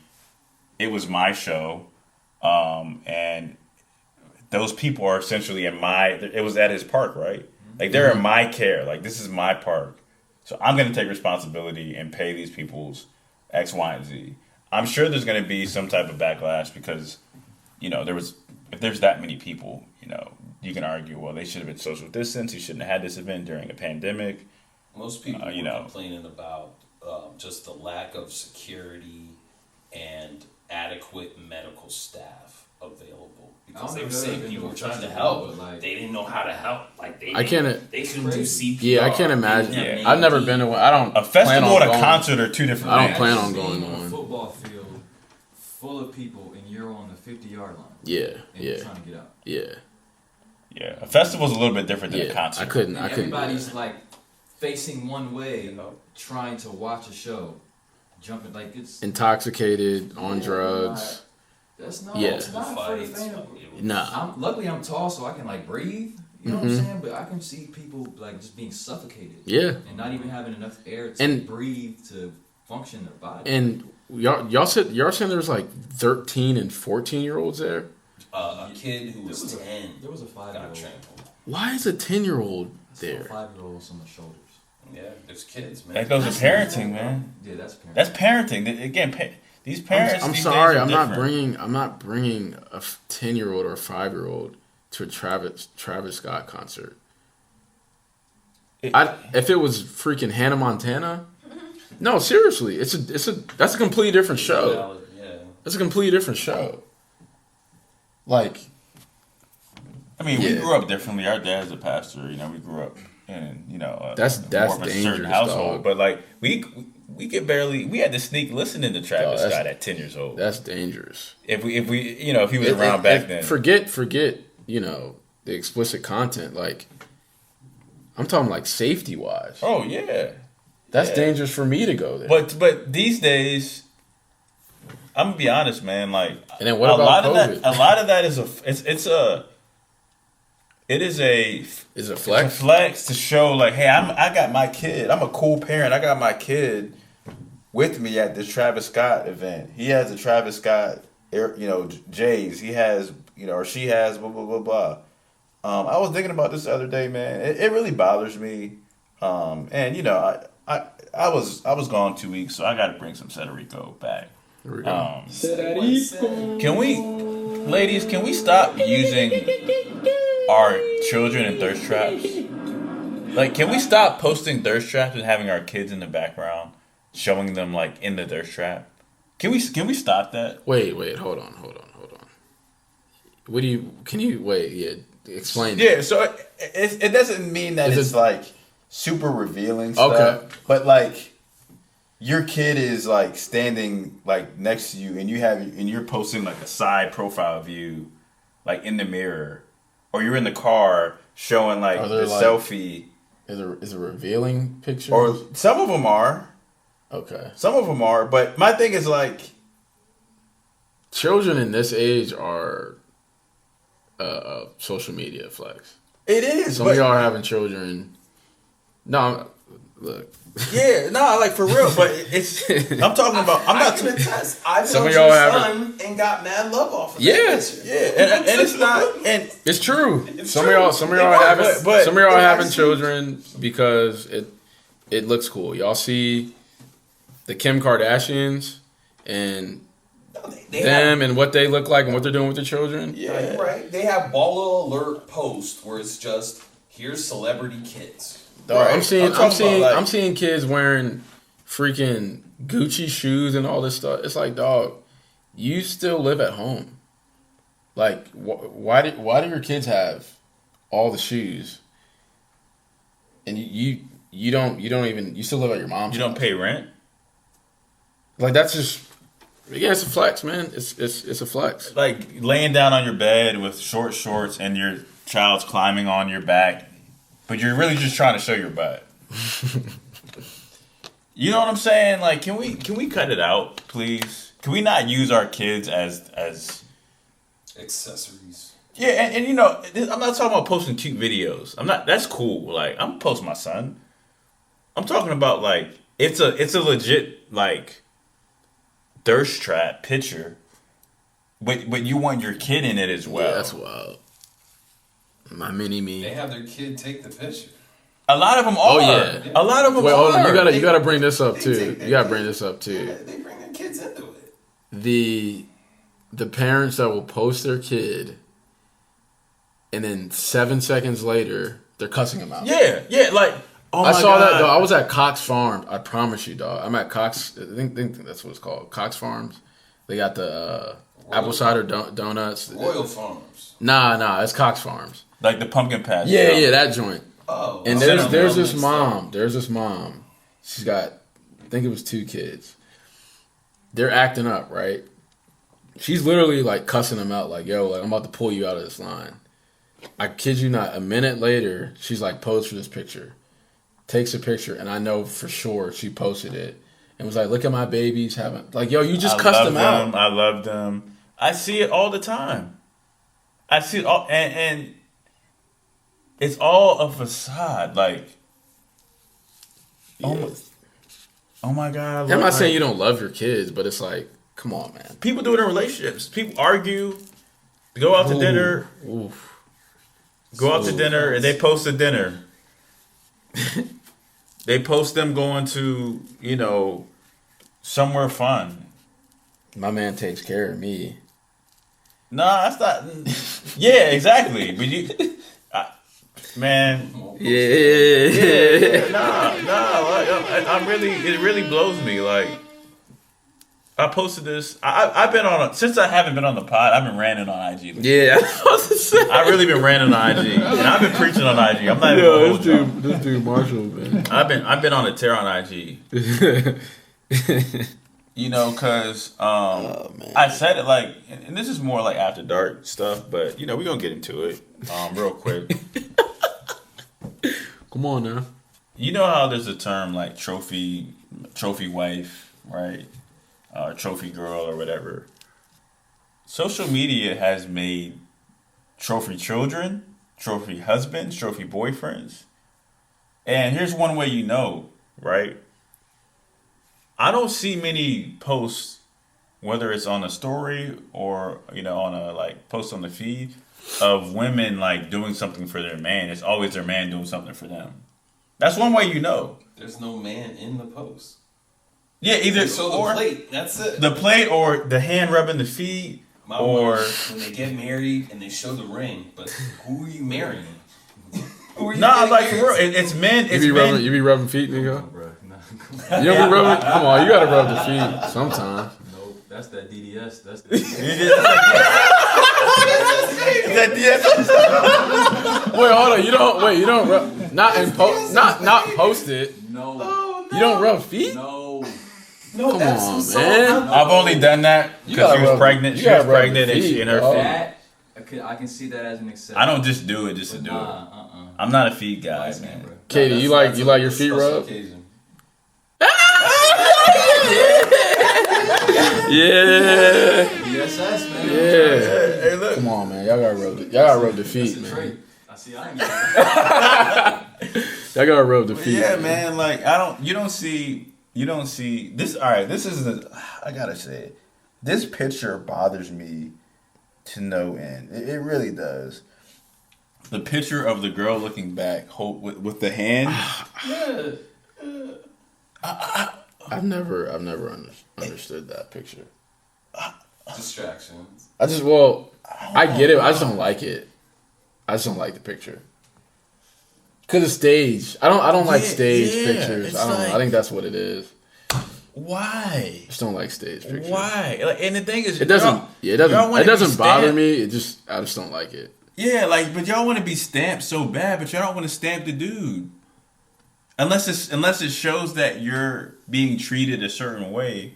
it was my show, and those people are essentially it was at his park, right? Like they're in my care. Like this is my park. So I'm going to take responsibility and pay these people's X, Y, and Z. I'm sure there's going to be some type of backlash because, you know, if there's that many people, you know, you can argue, well, they should have been social distance. You shouldn't have had this event during a pandemic. Most people you were know. complaining about just the lack of security and adequate medical staff available because they were saying people were trying to help, but they didn't know how to help. Like they couldn't do CPR. Yeah, I can't imagine. Yeah. I've never been to one. I don't. A festival plan on and a going. concert are two different I don't things. plan on Being going on a on. football field full of people and you're on the 50-yard line. Yeah, And yeah, you're trying to get out. yeah, Yeah, a festival's a little bit different than a yeah. concert. I couldn't. And I couldn't. do everybody's that. like facing one way, trying to watch a show, jumping like it's. Intoxicated, on drugs. That's not. Yeah. It's not for the Fights, fan. Nah. Luckily, I'm tall, so I can like breathe. You know what I'm saying? But I can see people like just being suffocated. Yeah. And not even having enough air to And- breathe to function their body. And y'all said there's like 13 and 14-year-olds there. A kid who was 10 there was a got 5-year-old. trampled. Why is a 10-year-old A there? 5-year-old on the shoulders. Yeah, there's kids, man. That goes to parenting, man. Yeah, that's parents. That's parenting. Again, these parents. I'm these sorry. days are I'm different. not bringing a 10-year-old or a 5-year-old to a Travis Scott concert. If it was freaking Hannah Montana, no, seriously, that's a completely different show. Yeah. That's a completely different show. Like, I mean, Yeah. we grew up differently. Our dad's a pastor. You know, we grew up in That's more of a certain dangerous, household. dog. But like we could barely. We had to sneak listening to Travis Dog, that's- Scott at 10 years old. that's dangerous. If he was around back then. Forget, the explicit content. Like, I'm talking like safety wise. Oh yeah. That's yeah. dangerous for me to go there. But these days, I'm gonna be honest, man. Like, And then what about COVID? A lot of that is a Is it It's a flex? flex to show like, hey, I got my kid. I'm a cool parent. I got my kid with me at this Travis Scott event. He has a Travis Scott, J's. He has, or she has, blah blah blah blah. I was thinking about this the other day, man. It really bothers me. And I was gone 2 weeks, so I got to bring some Federico back. Here we go. Can we stop using our children in thirst traps? Like, can we stop posting thirst traps and having our kids in the background, showing them like in the thirst trap? Can we stop that? Wait, hold on. Explain that. Yeah, so it doesn't mean that Is it's it- like super revealing stuff. Okay. But like your kid is like standing like next to you and you're posting like a side profile view like in the mirror. Or you're in the car showing like Are the there, like- selfie. Is a revealing picture? Or some of them are. Okay. Some of them are. But my thing is like, Children in this age are social media flex. it is. Some of y'all are having children. No, look. Yeah, no, like for real. But it's. I'm talking about. I'm not. I Some of y'all have and got mad love off of Yeah, Yeah, and it's not. And it's true. Some true. of y'all are having. But Some of y'all are having children because it looks cool. Y'all see the Kim Kardashians and them and what they look like and what they're doing with their children. Yeah, you're right. They have baller alert post where it's just here's celebrity kids. Dog, Right. I'm seeing like- I'm seeing kids wearing freaking Gucci shoes and all this stuff. It's like, dog, you still live at home. Like, why do your kids have all the shoes, and you don't even, you still live at your mom's? You don't pay rent? Like, that's just, yeah, it's a flex, man. It's a flex. Like laying down on your bed with short shorts and your child's climbing on your back, but you're really just trying to show your butt. You know what I'm saying? Like, can we cut it out, please? Can we not use our kids as accessories? Yeah, and you know, I'm not talking about posting cute videos. I'm not. That's cool. Like, I'm gonna post my son. I'm talking about like it's a legit like thirst trap picture, but you want your kid in it as well. Yeah, that's wild. My mini me. They have their kid take the picture. A lot of them are. Oh yeah. A lot of them Wait, are. hold on. You gotta bring this up too. You gotta bring this up too. They bring their kids into it. The parents that will post their kid, and then 7 seconds later they're cussing them out. Yeah. Like, oh my I saw God. that, dog. I was at Cox Farms. I promise you, dog. I'm at Cox. I think that's what it's called. Cox Farms. They got the apple cider donuts. Royal Farms. Nah. It's Cox Farms. Like the pumpkin patch. Yeah, that joint. Oh. And there's this mom. There's this mom. She's got, I think it was 2 kids. They're acting up, right? She's literally like cussing them out, like, yo, like, I'm about to pull you out of this line. I kid you not, a minute later, she's like, pose for this picture. Takes a picture, and I know for sure she posted it. And was like, look at my babies having, like, yo, you just cussed them out. I love them. I see it all the time. I see it all, and it's all a facade. Like, Yeah. oh my God. I'm not saying you don't love your kids, but it's like, come on, man. People do it in relationships. People argue, go out to dinner, go out to dinner, and they post a dinner. They post them going to, you know, somewhere fun. My man takes care of me. Nah, that's not. Yeah, exactly. But you, man. Yeah. Nah. I'm really. It really blows me. Like, I posted this. I've been on since I haven't been on the pod. I've been ranting on IG. Yeah, I was supposed to say. I've really been ranting on IG, and I've been preaching on IG. I'm not even gonna hold y'all. This dude Marshall, man. I've been on a tear on IG. You know, cause I said it like, and this is more like after dark stuff, but you know, we're gonna get into it real quick. Come on now. You know how there's a term like trophy wife, right? Trophy girl or whatever. Social media has made trophy children, trophy husbands, trophy boyfriends. And here's one way you know, right? I don't see many posts, whether it's on a story or, you know, on a like post on the feed, of women like doing something for their man. It's always their man doing something for them. That's one way you know. There's no man in the post. Yeah, either So the or plate, that's it. the plate or the hand rubbing the feet, My or wife, when they get married and they show the ring, but who are you marrying? Who are you nah, getting like for married real, it's men. It's You men. be rubbing feet, nigga. Bro, nah, You don't be rubbing. Come on, you gotta rub the feet sometimes. nope, that's that DDS. That's the Wait, hold on. You don't rub. Not post it. no, You don't rub feet. no. Come on, man. I've only done that You because gotta she was rub- pregnant. you She was gotta rub pregnant the and feet, she in her bro. feet. That I can see that as an exception. I don't just do it just to do it. I'm not a feet guy, Nice, man. bro. Katie, you like your feet special rubbed? occasion. Yeah. DSS, man. Yeah. Hey, look. Come on, man. Y'all gotta rub the feet, That's a man. trait. I see. I ain't Y'all gotta rub the feet. Yeah, man. Like you don't see this. All right, this is I gotta say it. This picture bothers me to no end. It really does. The picture of the girl looking back, with the hand. I've never understood that picture. Distractions. I get it. I just don't like it. I just don't like the picture. Cause it's staged. I don't like staged pictures. it's I don't know. like- I think that's what it is. Why? Just don't like stage pictures. Why? Like, and the thing is, It doesn't. y'all- Yeah, it doesn't. y'all wanna It doesn't be bother stamped. me. I just don't like it. Yeah, like, but y'all want to be stamped so bad, but y'all don't want to stamp the dude. Unless it shows that you're being treated a certain way,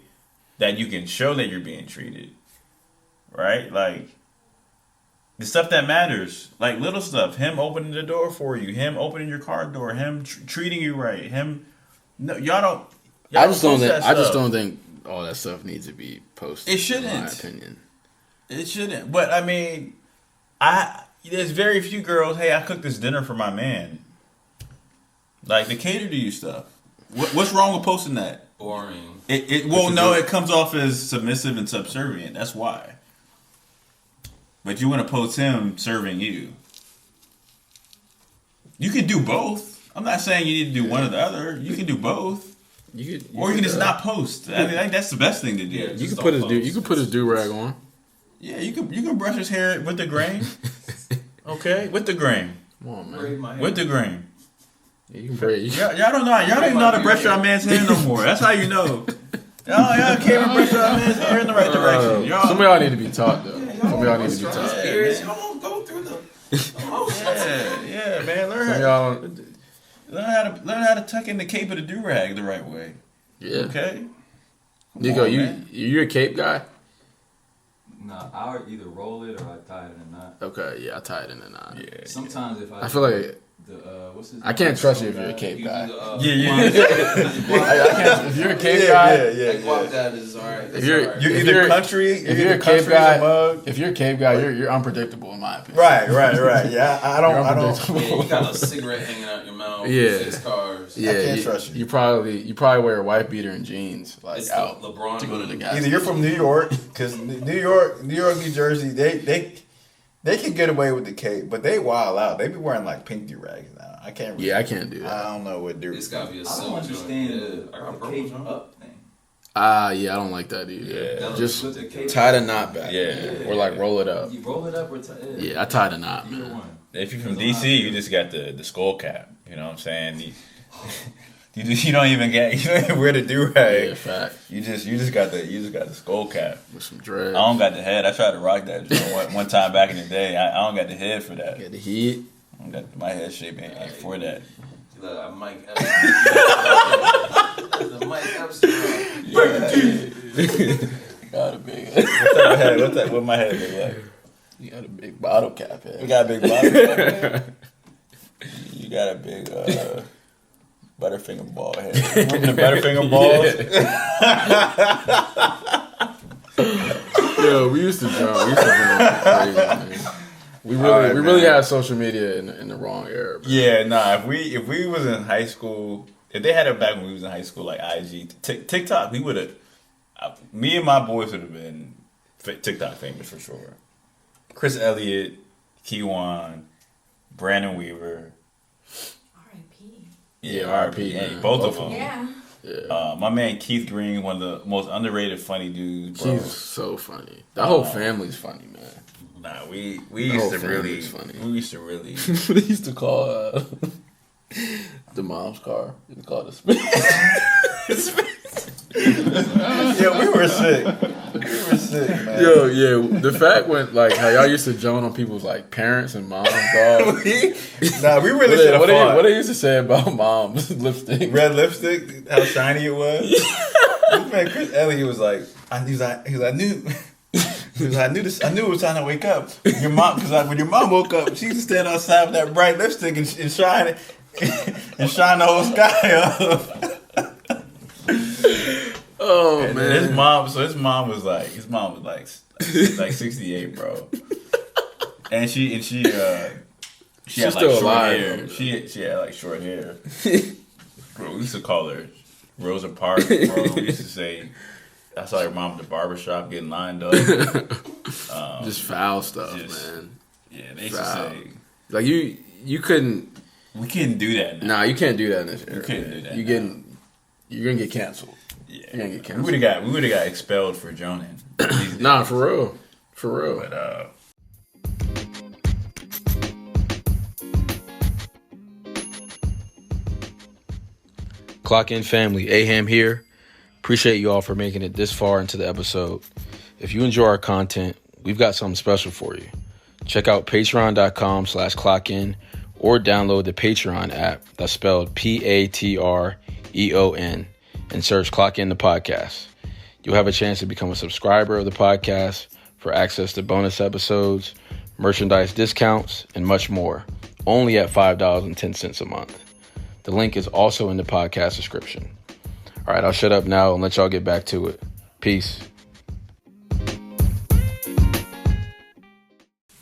that you can show that you're being treated, right? Like the stuff that matters, like little stuff. Him opening the door for you, him opening your car door, him treating you right, him. No, y'all don't. Y'all I just don't post think. that I just stuff. don't think all that stuff needs to be posted. It shouldn't. In my opinion. It shouldn't. But I mean, there's very few girls. Hey, I cooked this dinner for my man. Like they cater to you stuff. What's wrong with posting that? Boring. It comes off as submissive and subservient. That's why. But you want to post him serving you. You can do both. I'm not saying you need to do one or the other. You can do both. You can just not post. I think that's the best thing to do. Yeah, You can put his you can put his do-rag on. Yeah, you can brush his hair with the grain. Okay, with the grain. Come on, man. Braid my hair. With the grain. Yeah, you can braid. Y'all don't know. Y'all don't even know how to brush your man's hair no more. That's how you know. Y'all can't even brush your man's hair in the right direction. Y'all. Some of y'all need to be taught though. Some of y'all need to be taught. Y'all won't go through the emotions. Yeah, man. Some of y'all. Learn how to tuck in the cape of the do rag the right way. Yeah. Okay. Nico, on, man. you're a cape guy. Nah, I would either roll it or I tie it in a knot. Okay, yeah, I tie it in a knot. Yeah. Sometimes if I feel like what's his I can't trust you if you're a cape guy. Yeah. I can't, if you're a cape guy, That is alright. if you're You're either country. if you're a cape guy, if you're a cape guy, you're unpredictable in my opinion. Right. Yeah. I You're don't. unpredictable. Yeah, you got a cigarette hanging out your mouth. Yeah. 6 cars. Yeah, can't trust you. You probably wear a wife beater and jeans like It's out the LeBron to go to the move. gas. Either you're from New York, because New York, New Jersey, they can get away with the cape, but they wild out. They be wearing like pink do rags now. I can't. Really, Yeah, I can't do that. I don't know what do. It's gotta be a I silk don't joint. understand Yeah, the I got a purple cape joint. up thing. Yeah, I don't like that either. Yeah. Just Put the cape tie the knot back. Yeah. Or like roll it up. You roll it up or tie it. Yeah, I tie the knot, Either man. one. If you're from DC, you just got the skull cap. You know what I'm saying? You don't even wear the do Yeah, rag. fact. You just got the skull cap. With some I dreads. don't got the head. I tried to rock that one time back in the day. I don't got the head for that. Got the heat. I don't got my head shape ain't for that. The Mike Epstein. The Mike Epstein. Got a big What my head look like? You got a big bottle cap head. We got a big bottle cap head. You got a big Butterfinger ball head. Remember the Butterfinger balls? Yo, we used to jump. We used to jump crazy, man. We really had social media in the wrong era. Bro. Yeah, nah. If we was in high school, if they had it back when we was in high school, like IG, TikTok, we would have. Me and my boys would have been TikTok famous for sure. Chris Elliott, Keywan, Brandon Weaver. R.I.P. Yeah, R.I.P., R.I.P. man. Both of them. Yeah. Yeah. My man Keith Green, one of the most underrated funny dudes. Bro. He's so funny. That whole family's funny, man. Nah, we The used whole to really, family's funny. we used to really. They used to call the mom's car. They called it Yeah, we were sick. Man. Yo, yeah. The fact when like how y'all used to joan on people's like parents and moms, dog. Nah, we really should have fought. What they used to say about mom's lipstick? Red lipstick, how shiny it was. This man Chris Elliott was like, I knew it was time to wake up. Your mom, because when your mom woke up, she used to stand outside with that bright lipstick and shine it, and shine the whole sky up. Oh And man, his mom was like 68, bro. And she had She's like still short alive, hair. though. She had like short hair. Bro, we used to call her Rosa Parks, bro. We used to say, I saw your mom at the barbershop getting lined up. just foul stuff, just- man. Yeah, they used Foul. to say, Like you couldn't. we couldn't do that now. Nah, you can't do that in this era. couldn't man. do that You're gonna get canceled. Yeah. You're gonna get We canceled. would have got expelled for joning. Nah, for real. But Clock in family, Aham here. Appreciate you all for making it this far into the episode. If you enjoy our content, we've got something special for you. Check out patreon.com/clockin or download the Patreon app that's spelled Patreon and search Clock In the Podcast. You'll have a chance to become a subscriber of the podcast for access to bonus episodes, merchandise discounts, and much more, only at $5.10 a month. The link is also in the podcast description. All right, I'll shut up now and let y'all get back to it. Peace.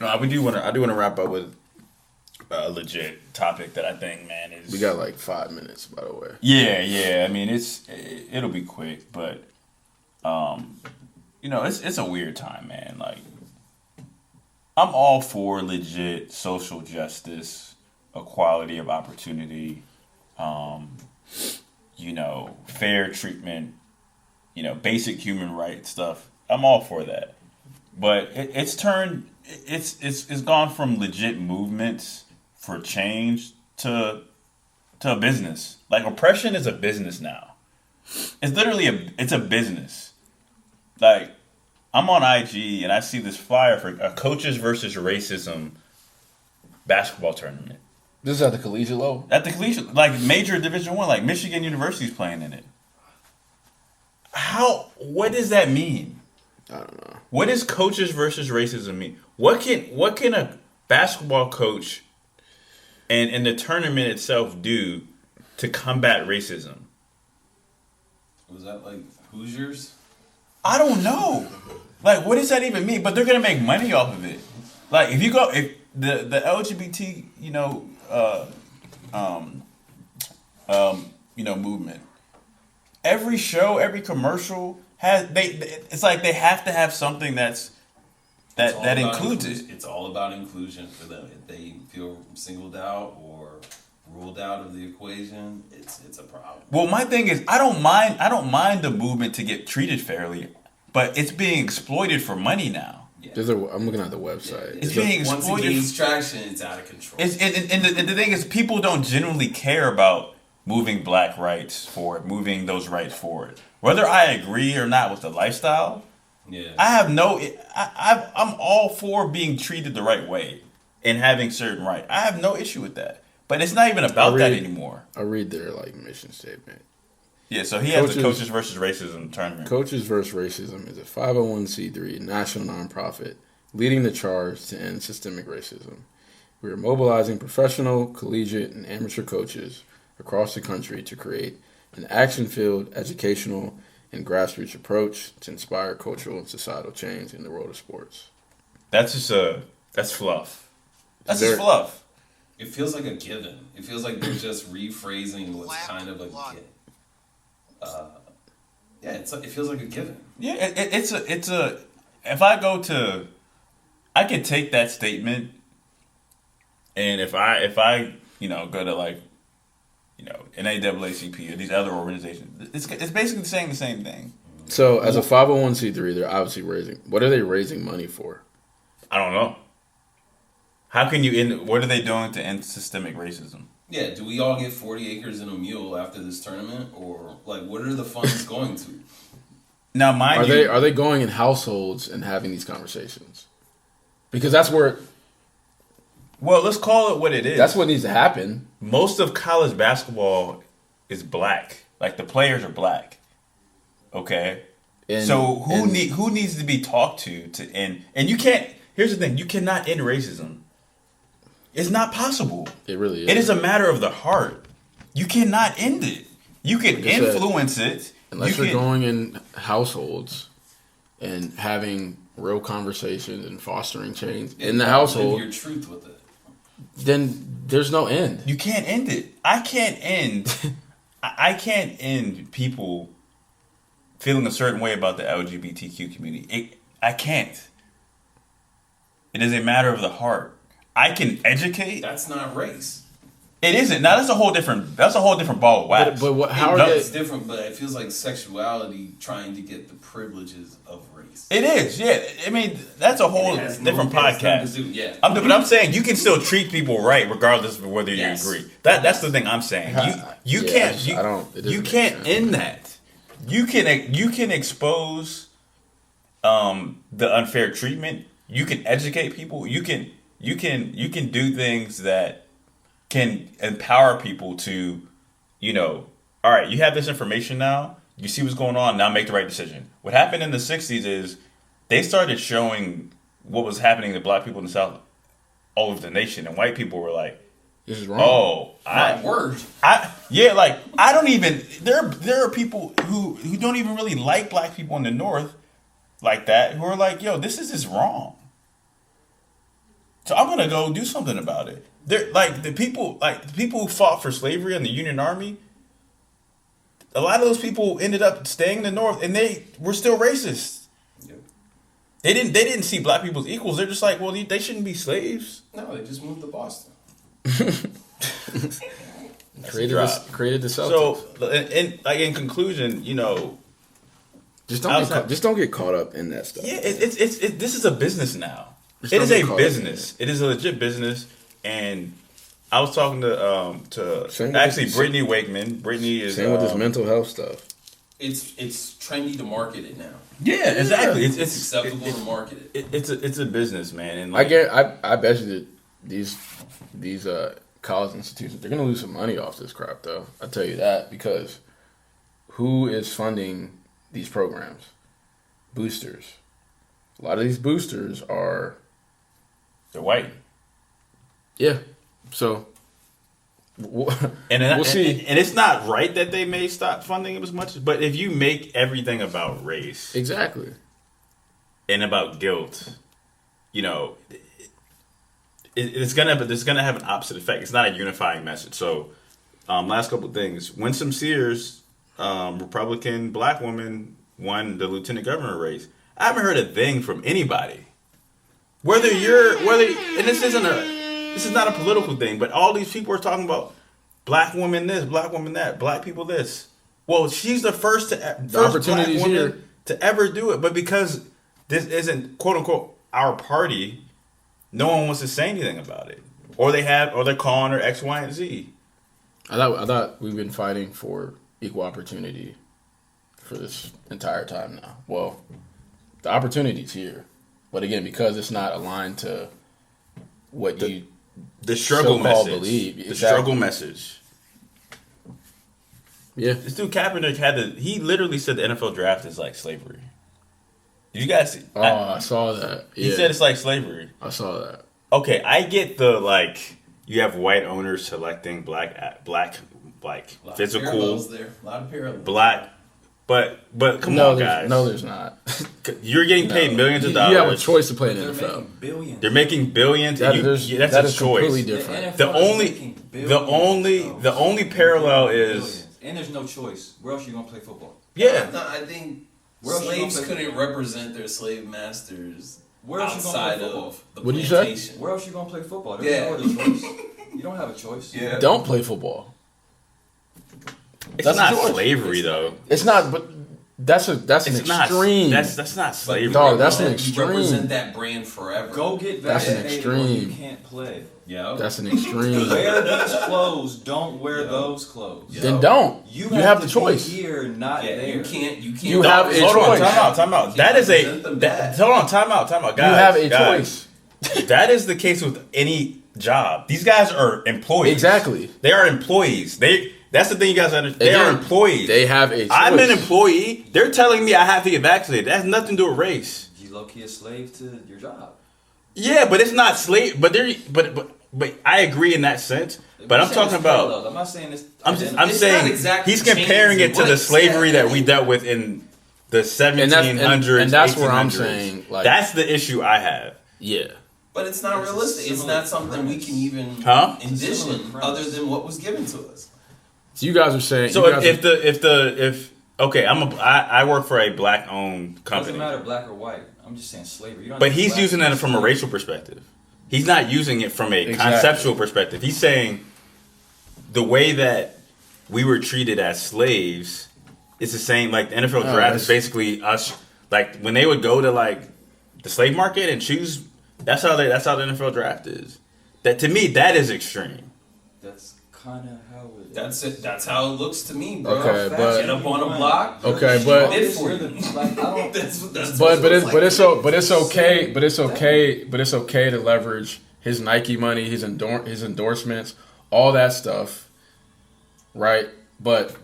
No, I do want to wrap up with a legit topic that I think, man, is. We got like 5 minutes, by the way. Yeah. I mean, it'll be quick, but it's a weird time, man. Like, I'm all for legit social justice, equality of opportunity, fair treatment, basic human rights stuff. I'm all for that, but it's gone from legit movements for change to a business. Like, oppression is a business now. It's literally it's a business. Like, I'm on IG and I see this flyer for a Coaches versus Racism basketball tournament. This is at the collegiate level? At the collegiate, like major Division I, like Michigan University's playing in it. What does that mean? I don't know. What does Coaches versus Racism mean? What can a basketball coach and the tournament itself do to combat racism? Was that like Hoosiers? I don't know. Like, what does that even mean? But they're gonna make money off of it. Like, if the LGBT, movement, every show, every commercial it's like they have to have something that includes it. It's all about inclusion for them. If they feel singled out or ruled out of the equation, it's a problem. Well, my thing is, I don't mind the movement to get treated fairly, but it's being exploited for money now. Yeah. I'm looking at the website. It's being exploited. Once it gains traction, it's out of control. And the thing is, people don't genuinely care about moving black rights forward, moving those rights forward. Whether I agree or not with the lifestyle, I'm all for being treated the right way and having certain rights. I have no issue with that. But it's not even about that anymore. I read their mission statement. Yeah, so he has the Coaches versus Racism tournament. Coaches versus Racism is a 501c3 national nonprofit leading the charge to end systemic racism. We are mobilizing professional, collegiate, and amateur coaches across the country to create an action-filled, educational, and grassroots approach to inspire cultural and societal change in the world of sports. That's fluff. That's just fluff. It feels like a given. It feels like they're just rephrasing what's kind of a given. It feels like a given. Yeah, it's a. If I could take that statement, and if I go to NAACP or these other organizations, it's basically saying the same thing. So as a 501c3, they're obviously raising. What are they raising money for? I don't know. How can you end? What are they doing to end systemic racism? Yeah, do we all get 40 acres and a mule after this tournament, or like what are the funds going to? Now, are they going in households and having these conversations? Because that's where. Well, let's call it what it is. That's what needs to happen. Most of college basketball is black. Like, the players are black. Okay, so who needs to be talked to end? And you can't. Here's the thing: you cannot end racism. It's not possible. It really is. It is a matter of the heart. You cannot end it. You can influence it. Unless you're going in households and having real conversations and fostering change in the household. Your truth with it. Then there's no end. You can't end it. I can't end people feeling a certain way about the LGBTQ community. I can't. It is a matter of the heart. I can educate. That's not race. It isn't. Now that's a whole different ball of wax. But it's different. But it feels like sexuality trying to get the privileges of race. It is. Yeah. I mean, that's a whole different podcast. Yeah. But I'm saying you can still treat people right regardless of whether you agree. That's the thing I'm saying. You can't end that. you can expose the unfair treatment. You can educate people. You can do things that can empower people to, all right, you have this information now. You see what's going on. Now make the right decision. What happened in the 60s is they started showing what was happening to black people in the South all over the nation, and white people were like, "This is wrong." Oh, I don't even. There are people who don't even really like black people in the North like that, who are like, "Yo, this is wrong." So I'm gonna go do something about it. They're like the people who fought for slavery in the Union Army. A lot of those people ended up staying in the North, and they were still racist. Yep. They didn't see black people as equals. They're just like, well, they shouldn't be slaves. No, they just moved to Boston. Created the Celtics. So, in conclusion, just don't get caught up in that stuff. Yeah, this is a business now. Just It don't is get a caught up business. It is a legit business, and I was talking to Same actually with- Brittany Wakeman. Brittany is Same with this mental health stuff. It's trendy to market it now. Yeah, exactly. It's acceptable to market it. It's a business, man. And I bet you that these college institutions, they're gonna lose some money off this crap, though. I tell you that, because who is funding these programs? Boosters. A lot of these boosters they're white. Yeah. So And we'll see. And it's not right that they may stop funding it as much, but if you make everything about race Exactly. and about guilt, it's gonna have an opposite effect. It's not a unifying message. So, last couple of things. Winsome Sears, Republican black woman, won the lieutenant governor race. I haven't heard a thing from anybody. And this is not a political thing, but all these people are talking about black women this, black woman that, black people this. Well, she's the first black woman to ever do it, but because this isn't quote unquote our party, no one wants to say anything about it, or they're calling her X, Y, and Z. I thought we've been fighting for equal opportunity for this entire time now. Well, the opportunity's here, but again, because it's not aligned to what the struggle so-called message, believe. the Exactly. struggle message. Yeah, This dude Kaepernick he literally said the NFL draft is like slavery. Did you guys see? I saw that. He Yeah. said it's like slavery. I saw that. Okay, I get the you have white owners selecting black physical there. A lot of parallels. black, but come on, guys. No, there's not. You're getting paid millions of dollars. You have a choice to play in the They're NFL. making billions. They're making billions. That and is that's that a is choice. completely different. The only parallel is And there's no choice. Where else are you gonna play football? yeah. No, I think Where else you slaves gonna play couldn't represent their slave masters Where else you gonna outside play football? of the What'd you say? plantation. Where else you gonna play football? There's Yeah. no other choice. You don't have a choice. Yeah. Don't play football. It's That's not a choice. slavery though. It's not, but that's an It's not extreme. That's not slavery. Dog, that's an You extreme. represent that brand forever. Go get That's an vaccinated or you extreme. can't play. Yeah. That's an extreme. Wear these clothes. Don't wear those clothes. Then don't. You You have to the choice. Be here, not Yeah, there. you can't. You have a Hold on, choice. time out. That is represent them bad. hold on, time out, guys. You have a guys. choice. That is the case with any job. These guys are employees. Exactly. They are employees. That's the thing you guys understand. They are Again, employees. They have a choice. I'm an employee. They're telling me I have to get vaccinated. That has nothing to do with race. You low key a slave to your job. Yeah, but it's not slave. But I agree in that sense. But I'm talking about. I'm not saying this. I'm It's not saying exactly he's comparing changing it to the what- slavery that we dealt with in the 1700s. and that's where I'm 1800s. saying, like- that's the issue I have. Yeah. But it's not It's a realistic. It's similar not something we can even Huh? It's a similar envision premise. other than what was given to us. So you guys are saying. So you guys if okay, I work for a black owned Doesn't company, matter black or white. I'm just saying slavery. You don't but have to he's black using that or from a slave. racial perspective. He's not using it from a Exactly. conceptual perspective. He's saying the way that we were treated as slaves is the same. Like the NFL draft is basically us. Like when they would go to like the slave market and choose. That's how the NFL draft is. That to me, that is extreme. That's kind of how it is. That's it. That's how it looks to me, bro. Okay, but- Get up on a block. Okay, but- did for you. Like, I don't. That's But it's okay to leverage his Nike money, his endorsements, all that stuff, right? But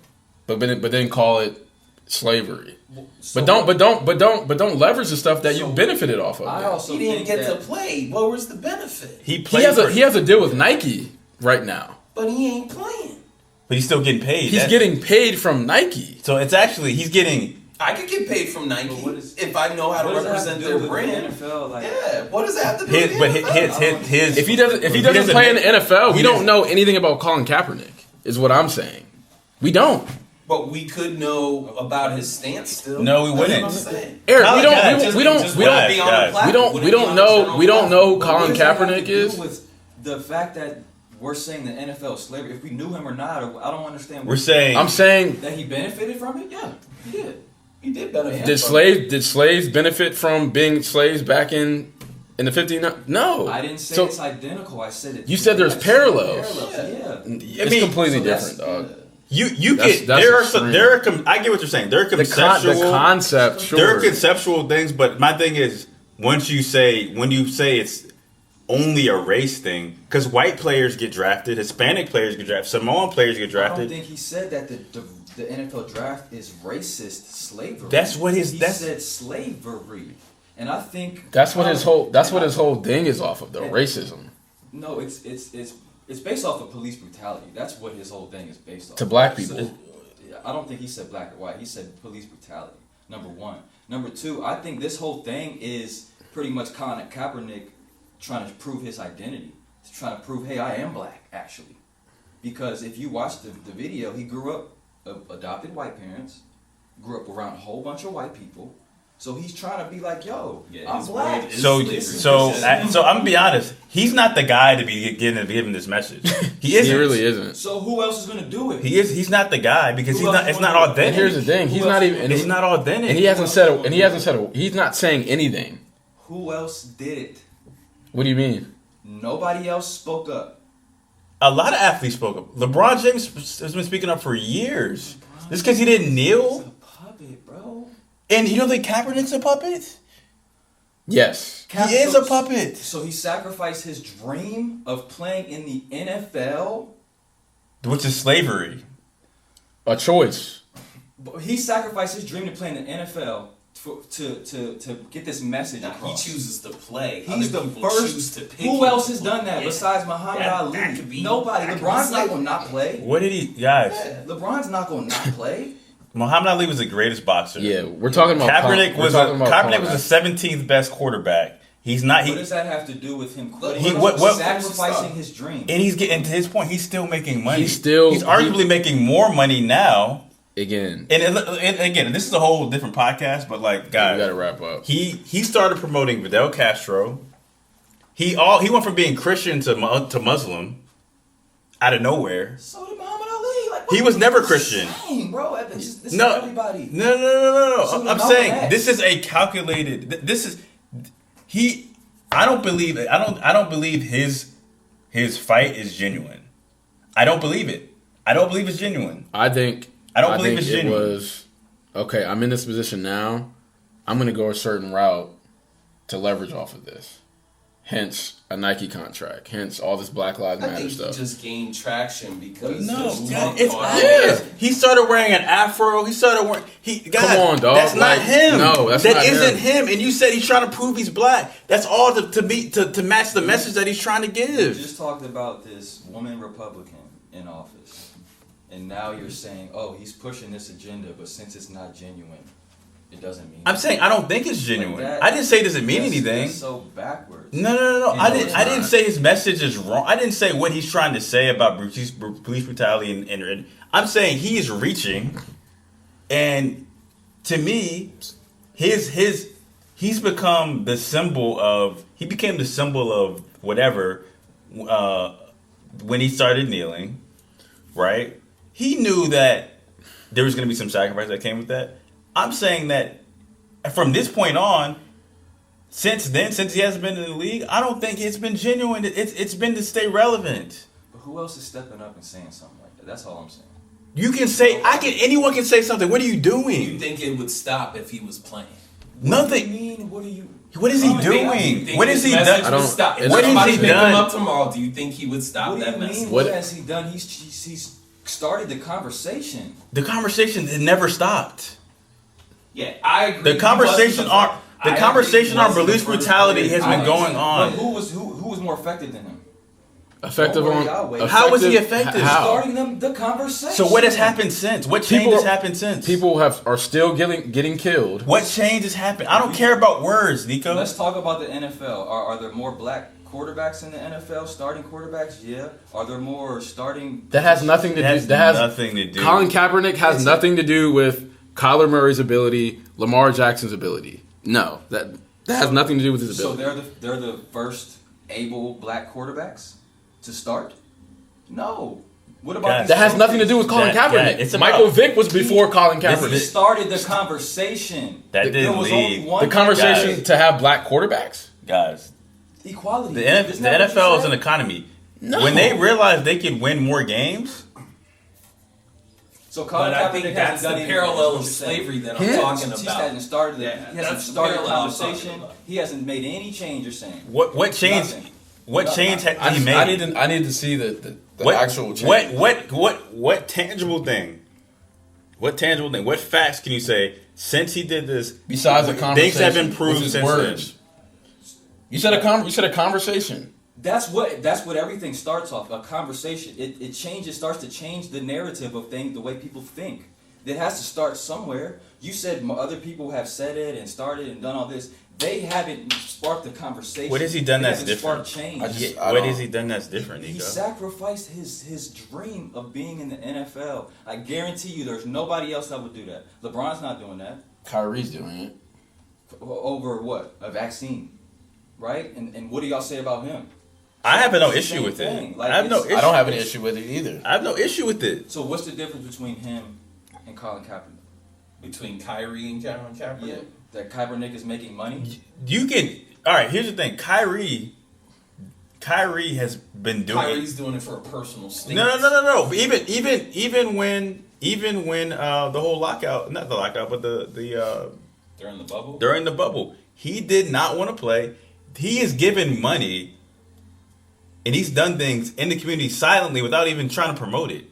then call it slavery. So- But don't leverage the stuff that you benefited off of. I then. also He didn't think get to that play. What was the benefit? He He played. he has a deal with Nike right now. But he ain't playing. but he's still getting paid. He's getting paid from Nike. So it's actually he's getting. I could get paid from Nike But what is- if I know how to what does that have represent to do their with the brand. NFL? Like, Yeah. What does that have to do with the But NFL? his If he doesn't play in the NFL, we don't know anything about Colin Kaepernick. Is what I'm saying. We don't. But we could know about his stance still. No, we That's wouldn't. what I'm saying. Eric, Colin we don't Kaepernick we don't Just we wouldn't don't be on the guys, platform. we don't Wouldn't be on the general we don't know But what Colin does that have to Kaepernick do is. with the fact that we're saying the NFL is slavery. If we knew him or not, or I don't understand. We're saying. I'm saying, that he benefited from it. Yeah, he did. He did benefit. did slaves benefit from being slaves back in the 50s? No. I didn't say So it's identical. I said it. You said there's parallels. Yeah. it's mean, completely so that's- different, dog. You That's- get that's there are extreme. some I get what you're saying. There are The conceptual concept, sure. there are conceptual things, but my thing is when you say it's only a race thing, because white players get drafted, Hispanic players get drafted, Samoan players get I don't drafted. think he said that the NFL draft is racist slavery. That's what his- he that's- said slavery, and I think That's what his whole thing is off of, though. Racism No, it's based off of police brutality. That's what his whole thing is based off. to black people. So, I don't think he said black or white. He said police brutality. Number one. Number two, I think this whole thing is pretty much Colin Kaepernick trying to prove his identity. He's trying to prove, hey, I am black, actually. Because if you watch the video, he grew up adopted white parents, grew up around a whole bunch of white people. So he's trying to be like, yo, Yeah, I'm his black. word is So slavery. so I'm gonna be honest. He's not the guy to be giving this message. He isn't. He really isn't. So who else is gonna do it? He's not the guy because Who he's not. else It's not wanna do it? authentic. And here's the thing: he's Who not else- even. It's not authentic. And he hasn't said. He's not saying anything. Who else did it? What do you mean? Nobody else spoke up. A lot of athletes spoke up. LeBron James has been speaking up for years. Just because he didn't He's kneel. a puppet, bro. And you don't think Kaepernick's a puppet? Yes. He is a puppet. So he sacrificed his dream of playing in the NFL. Which is slavery. A choice. But he sacrificed his dream to play in the NFL to get this message Now, he across. chooses to play. He's Other the people first. choose to pick Who him else to has play. done that Yeah. besides Muhammad Ali? that could be- Nobody. that could be LeBron's not slavery. gonna not play. What did he, guys? Yeah, LeBron's not gonna not play. Muhammad Ali was the greatest boxer. Yeah, we're talking about Kaepernick we're was talking about Kaepernick Colin. was the 17th best quarterback. He's not. What does that have to do with him quitting? He- what- sacrificing his dream? And he's getting to his point. He's still making money. He's arguably making more money now. Again, And again, this is a whole different podcast. But like, guys, we gotta wrap up. He started promoting Fidel Castro. He went from being Christian to Muslim out of nowhere. So did Muhammad Ali. Like, He was never Christian. Dang, bro. This is No, everybody. No. So did I'm Malcolm saying X. this is a calculated. This is he. I don't believe it. I don't believe his fight is genuine. I don't believe it. I don't believe it's genuine. I don't believe think it's it genuine. was okay. I'm in this position now. I'm gonna go a certain route to leverage off of this. Hence a Nike contract. Hence all this Black Lives I Matter think stuff. he just gained traction because No, there's God, talk it's on obvious. He started wearing an afro. He started wearing. Come on, dog. That's not Like, him. no, that's that not isn't him. him. And you said he's trying to prove he's black. That's all to match the message that he's trying to We give. just talked about this woman Republican in office, and now you're saying, oh, he's pushing this agenda, but since it's not genuine, it doesn't mean. I'm saying I don't think it's genuine. Like that- I didn't say it doesn't mean that's- anything. that's so backwards. No. You I know didn't. it's I didn't not. say his message is wrong. I didn't say what he's trying to say about police brutality and I'm saying he is reaching, and to me, he's become the symbol of. He became the symbol of whatever when he started kneeling, right? He knew that there was going to be some sacrifice that came with that. I'm saying that from this point on. Since then, since he hasn't been in the league, I don't think it's been genuine. It's been to stay relevant. But Who else is stepping up and saying something like that? That's all I'm saying. You can say anyone can say something. What are you You doing? think it would stop if he was playing? Nothing. What do you mean? What are you? What is he Do you doing? think What his has he message done? would stop? If What has somebody he picked him done? up tomorrow, do you think he would stop What do that you message? mean? What has he done? He's started the conversation. The conversation it never stopped. Yeah, I agree. The conversation on I agree he wasn't police the first brutality player. has been going But on. who was more effective than him? Effective Don't on worry, I'll wait. How was he effective? How? Starting them the conversation. So what has happened since? What change People- has happened since? People are still getting killed. What change has happened? I don't care about words, Nico. Let's talk about the NFL. Are there more black quarterbacks in the NFL? Starting quarterbacks? Yeah. Are there more starting? That has nothing to do. That's That has nothing to do. Colin Kaepernick has nothing to do with Kyler Murray's ability, Lamar Jackson's ability. No, that has nothing to do with his So ability. they're the first able black quarterbacks to start? No. What about Guys, these That has other nothing to kids? do with Colin That- Kaepernick. it's about- Michael Vick was before Colin He Kaepernick. started the conversation. That There didn't was lead. only one The conversation Guys. to have black quarterbacks. Guys, equality. the Isn't that what NFL you is said? an economy. No. When they realize they can win more games, So Colin But I Kaepernick think hasn't that's done the anything, parallel is of what you're saying. slavery that I'm Yeah. talking He about. hasn't started the, Yeah, he that's hasn't the started the parallel I'm talking conversation. about. He hasn't made any change. You're saying what change? Nothing. What Nothing. change had I, he just, made? I need to see the what actual change. What tangible thing? What tangible thing? What facts can you say since he did this? Besides the conversation, things have with improved his since words. You said a conversation. that's what everything starts off. A conversation. It changes. Starts to change the narrative of things, the way people think. It has to start somewhere. You said other people have said it and started and done all this. They haven't sparked the conversation. What has he done They that's haven't different? sparked change. I just- Yeah, what has he done that's different, He Nico? sacrificed his dream of being in the NFL. I guarantee you, there's nobody else that would do that. LeBron's not doing that. Kyrie's doing it. Over what? A vaccine, right? And what do y'all say about him? I have no It's the issue same with thing. it. Like, I have no it's- issue. I don't have an issue with it either. I have no issue with it. So what's the difference between him and Colin Kaepernick? Between Kyrie and Colin Kaepernick. Yeah, that Kaepernick is making money. You can. All right. Here's the thing. Kyrie has been doing. Kyrie's doing it for a personal stance. No. Even when the whole lockout, not the lockout, but the During the bubble. during the bubble, he did not want to play. He is given money, and he's done things in the community silently without even trying to promote it.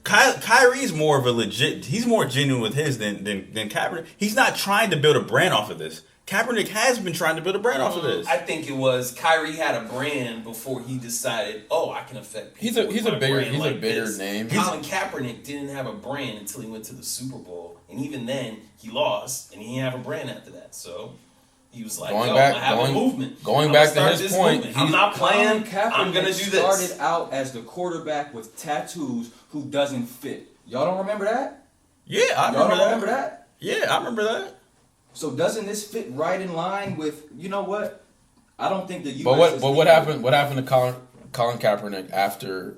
Kyrie's more of a legit. He's more genuine with his than Kaepernick. He's not trying to build a brand off of this. Kaepernick has been trying to build a brand off of this. I think it was Kyrie had a brand before he decided, oh, I can affect people. He's with a my bigger brand like bigger this. name. Colin Kaepernick didn't have a brand until he went to the Super Bowl, and even then he lost, and he didn't have a brand after that. So he was like, Going "Yo, back- I'm gonna have going- a movement. going I'm back gonna to start his this point, movement. I'm not playing. Colin I'm gonna Kaepernick do this." started out as the quarterback with tattoos who doesn't fit. Y'all don't remember that? Yeah, I Y'all remember don't that. remember that? Yeah, I remember that. So doesn't this fit right in line with, you know what? I don't think the U.S. But is what leading. happened? What happened to Colin Kaepernick after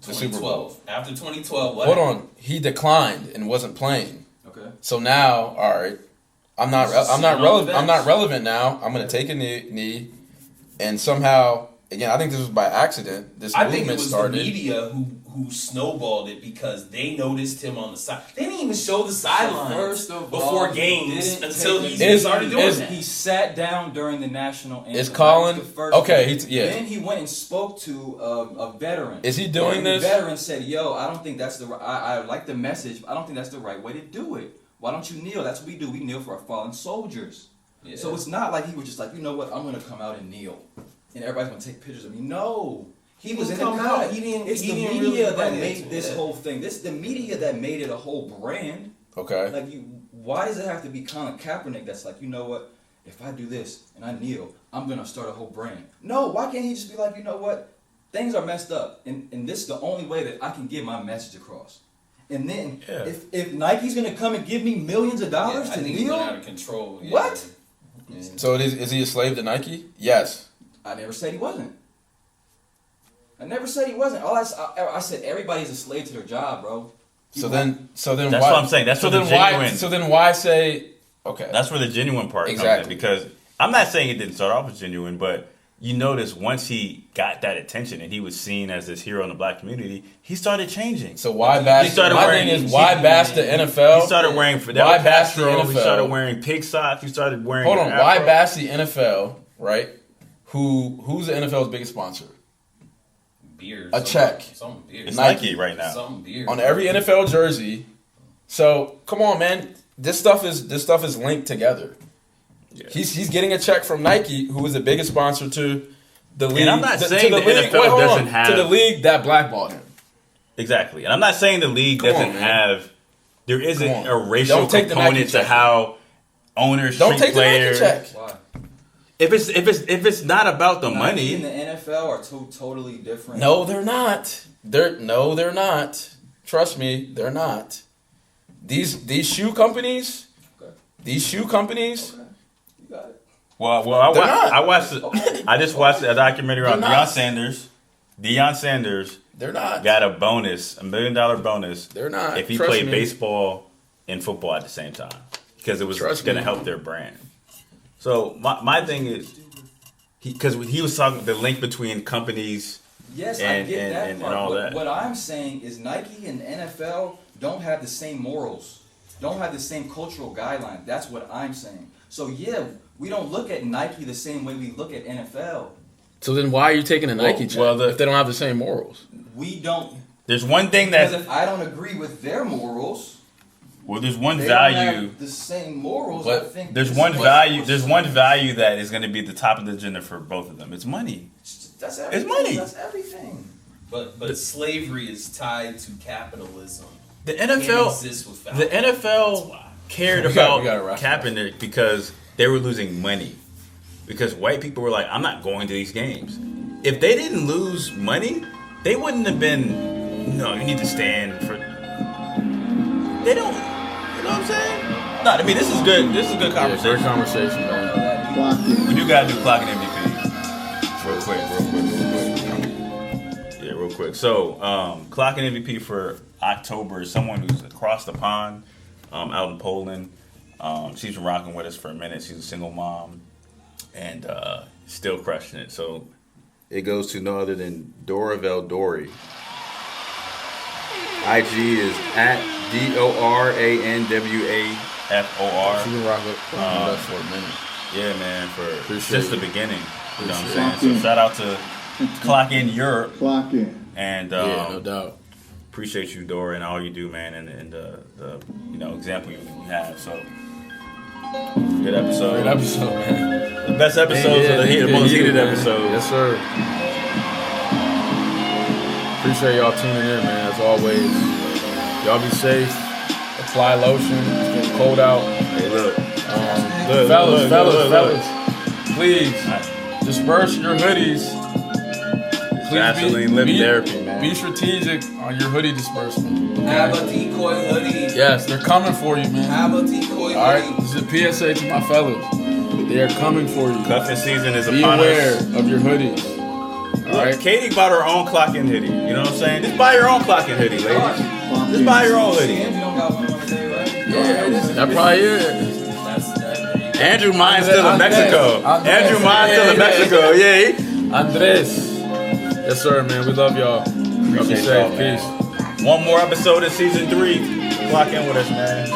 the Super Bowl? 2012. After 2012, what Hold happened? on, he declined and wasn't playing. Okay. So now, all right, I'm not relevant now. I'm gonna take a knee, and somehow, again, I think this was by accident. This I think it movement was started. the media who snowballed it because they noticed him on the side. They didn't even show the sidelines First of all, before he games didn't until take he the- started doing that. He sat down during the national anthem. Is Colin- That was the first okay, thing. yeah. Then he went and spoke to a veteran. Is he doing and this? The veteran said, "Yo, I don't think that's the. I like the message. But I don't think that's the right way to do it. Why don't you kneel? That's what we do. We kneel for our fallen soldiers. Yeah. So it's not like he was just like, you know what? I'm gonna come out and kneel, and everybody's gonna take pictures of me. No." He was in the come crowd. out. He didn't- It's he the didn't media really that play made it. this Yeah. whole thing. This the media that made it a whole brand. Okay. Like, why does it have to be Colin Kaepernick that's like, you know what? If I do this and I kneel, I'm gonna start a whole brand. No, why can't he just be like, you know what? Things are messed up, and this is the only way that I can get my message across. And then Yeah. if Nike's gonna come and give me millions of Yeah, dollars I to think he went out kneel, of control. Yeah. What? Yeah. So is he a slave to Nike? Yes. I never said he wasn't. I never said he wasn't. I said everybody's a slave to their job, bro. So then That's why, what I'm saying. That's so what the then why? genuine- So then why say okay? That's where the genuine part comes Exactly. in, because I'm not saying it didn't start off as genuine, but you notice once he got that attention and he was seen as this hero in the black community, he started changing. So why bash? He started my wearing- thing is why bash the NFL? He started wearing Fidel Why bash the Castro. He NFL? started wearing pig socks. He started wearing. Hold an on, why afro. bash the NFL? Right? Who's the NFL's biggest sponsor? Beers. A check. Some beers. It's Nike. Nike right now. Some beers. On every NFL jersey. So come on, man. This stuff is linked together. Yeah. He's getting a check from Nike, who is the biggest sponsor to the league. And I'm not to saying the the league, NFL hold doesn't on, have- to the league that blackballed him. Exactly, and I'm not saying the league Come on, doesn't man. have. There isn't Come on. a racial Don't take the Nike component to check. how owners Don't treat take the players. Nike check. Why? If it's not about the Nike and money, the NFL are two totally different. No, they're not. They're not. Trust me, they're not. These shoe companies. Okay. These shoe companies. Okay. You got it. They're not. I watched. I just watched a documentary on They're Deion not. Sanders. Deion Sanders They're not. got a bonus, $1 million bonus. They're not. If he Trust played me. baseball and football at the same time, because it was Trust going to me. help their brand. So my thing is, because he was talking the link between companies. Yes, I And- get and- that and part. all What, that. what I'm saying is Nike and NFL don't have the same morals, don't have the same cultural guidelines. That's what I'm saying. So yeah, we don't look at Nike the same way we look at NFL. So then why are you taking a Nike check if they don't have the same morals? We don't. There's one thing Because that if I don't agree with their morals, there's one they value. don't have the same morals. But I think There's this one is value. what's- There's one value that is going to be at the top of the agenda for both of them. It's money. That's everything. money. That's everything. But slavery is tied to capitalism. The Can't NFL. exist without The it. That's NFL why. cared We about gotta wrap it up. Kaepernick because they were losing money. Because white people were like, I'm not going to these games. If they didn't lose money, they wouldn't have been. No, you need to stand for. They don't. You know what I'm saying? No, I mean this is good. This is a good Yeah, great conversation. conversation, man. Clock in. We do gotta do clock and MVP. Real quick. Yeah, real quick. So, clock and MVP for October is someone who's across the pond, out in Poland. She's been rocking with us for a minute. She's a single mom and still crushing it. So, it goes to no other than Dora Veldori. IG is at DORANWAFOR. She been rocking with us for a minute. Yeah, man, for Appreciate just the it. beginning. You know what I'm Appreciate saying? it. So shout out to Clock In Europe Clock in. and Yeah, no doubt. appreciate you, Dora, and all you do, man, and the example you have. So good episode. Great episode, man. The best episodes are the most heated man. episodes. Yes, sir. Appreciate y'all tuning in, man. As always, y'all be safe. Apply lotion. It's getting cold out. Hey, look. Fellas, please disperse your hoodies. Vaseline lip therapy, man. Be strategic on your hoodie disbursement. Have a decoy hoodie. Yes, they're coming for you, man. Have a decoy All right, hoodie. this is a PSA to my fellas. They are coming for you. Cuffing season is Be upon aware us. of your hoodies. All Look, right. Katie bought her own Clock In hoodie. You know what I'm saying? Just buy your own Clock In hoodie, ladies. Clock Just in. buy your own hoodie. And you don't got one on the day, right? That probably is. Andrew mine's still in Andres. Mexico. Andres. Andrew mine's still in Yeah. Mexico. Yeah. Andres. Yes, sir, man. We love y'all. Y'all be Appreciate safe. y'all, man. Peace. One more episode of season 3. Clock in with us, man.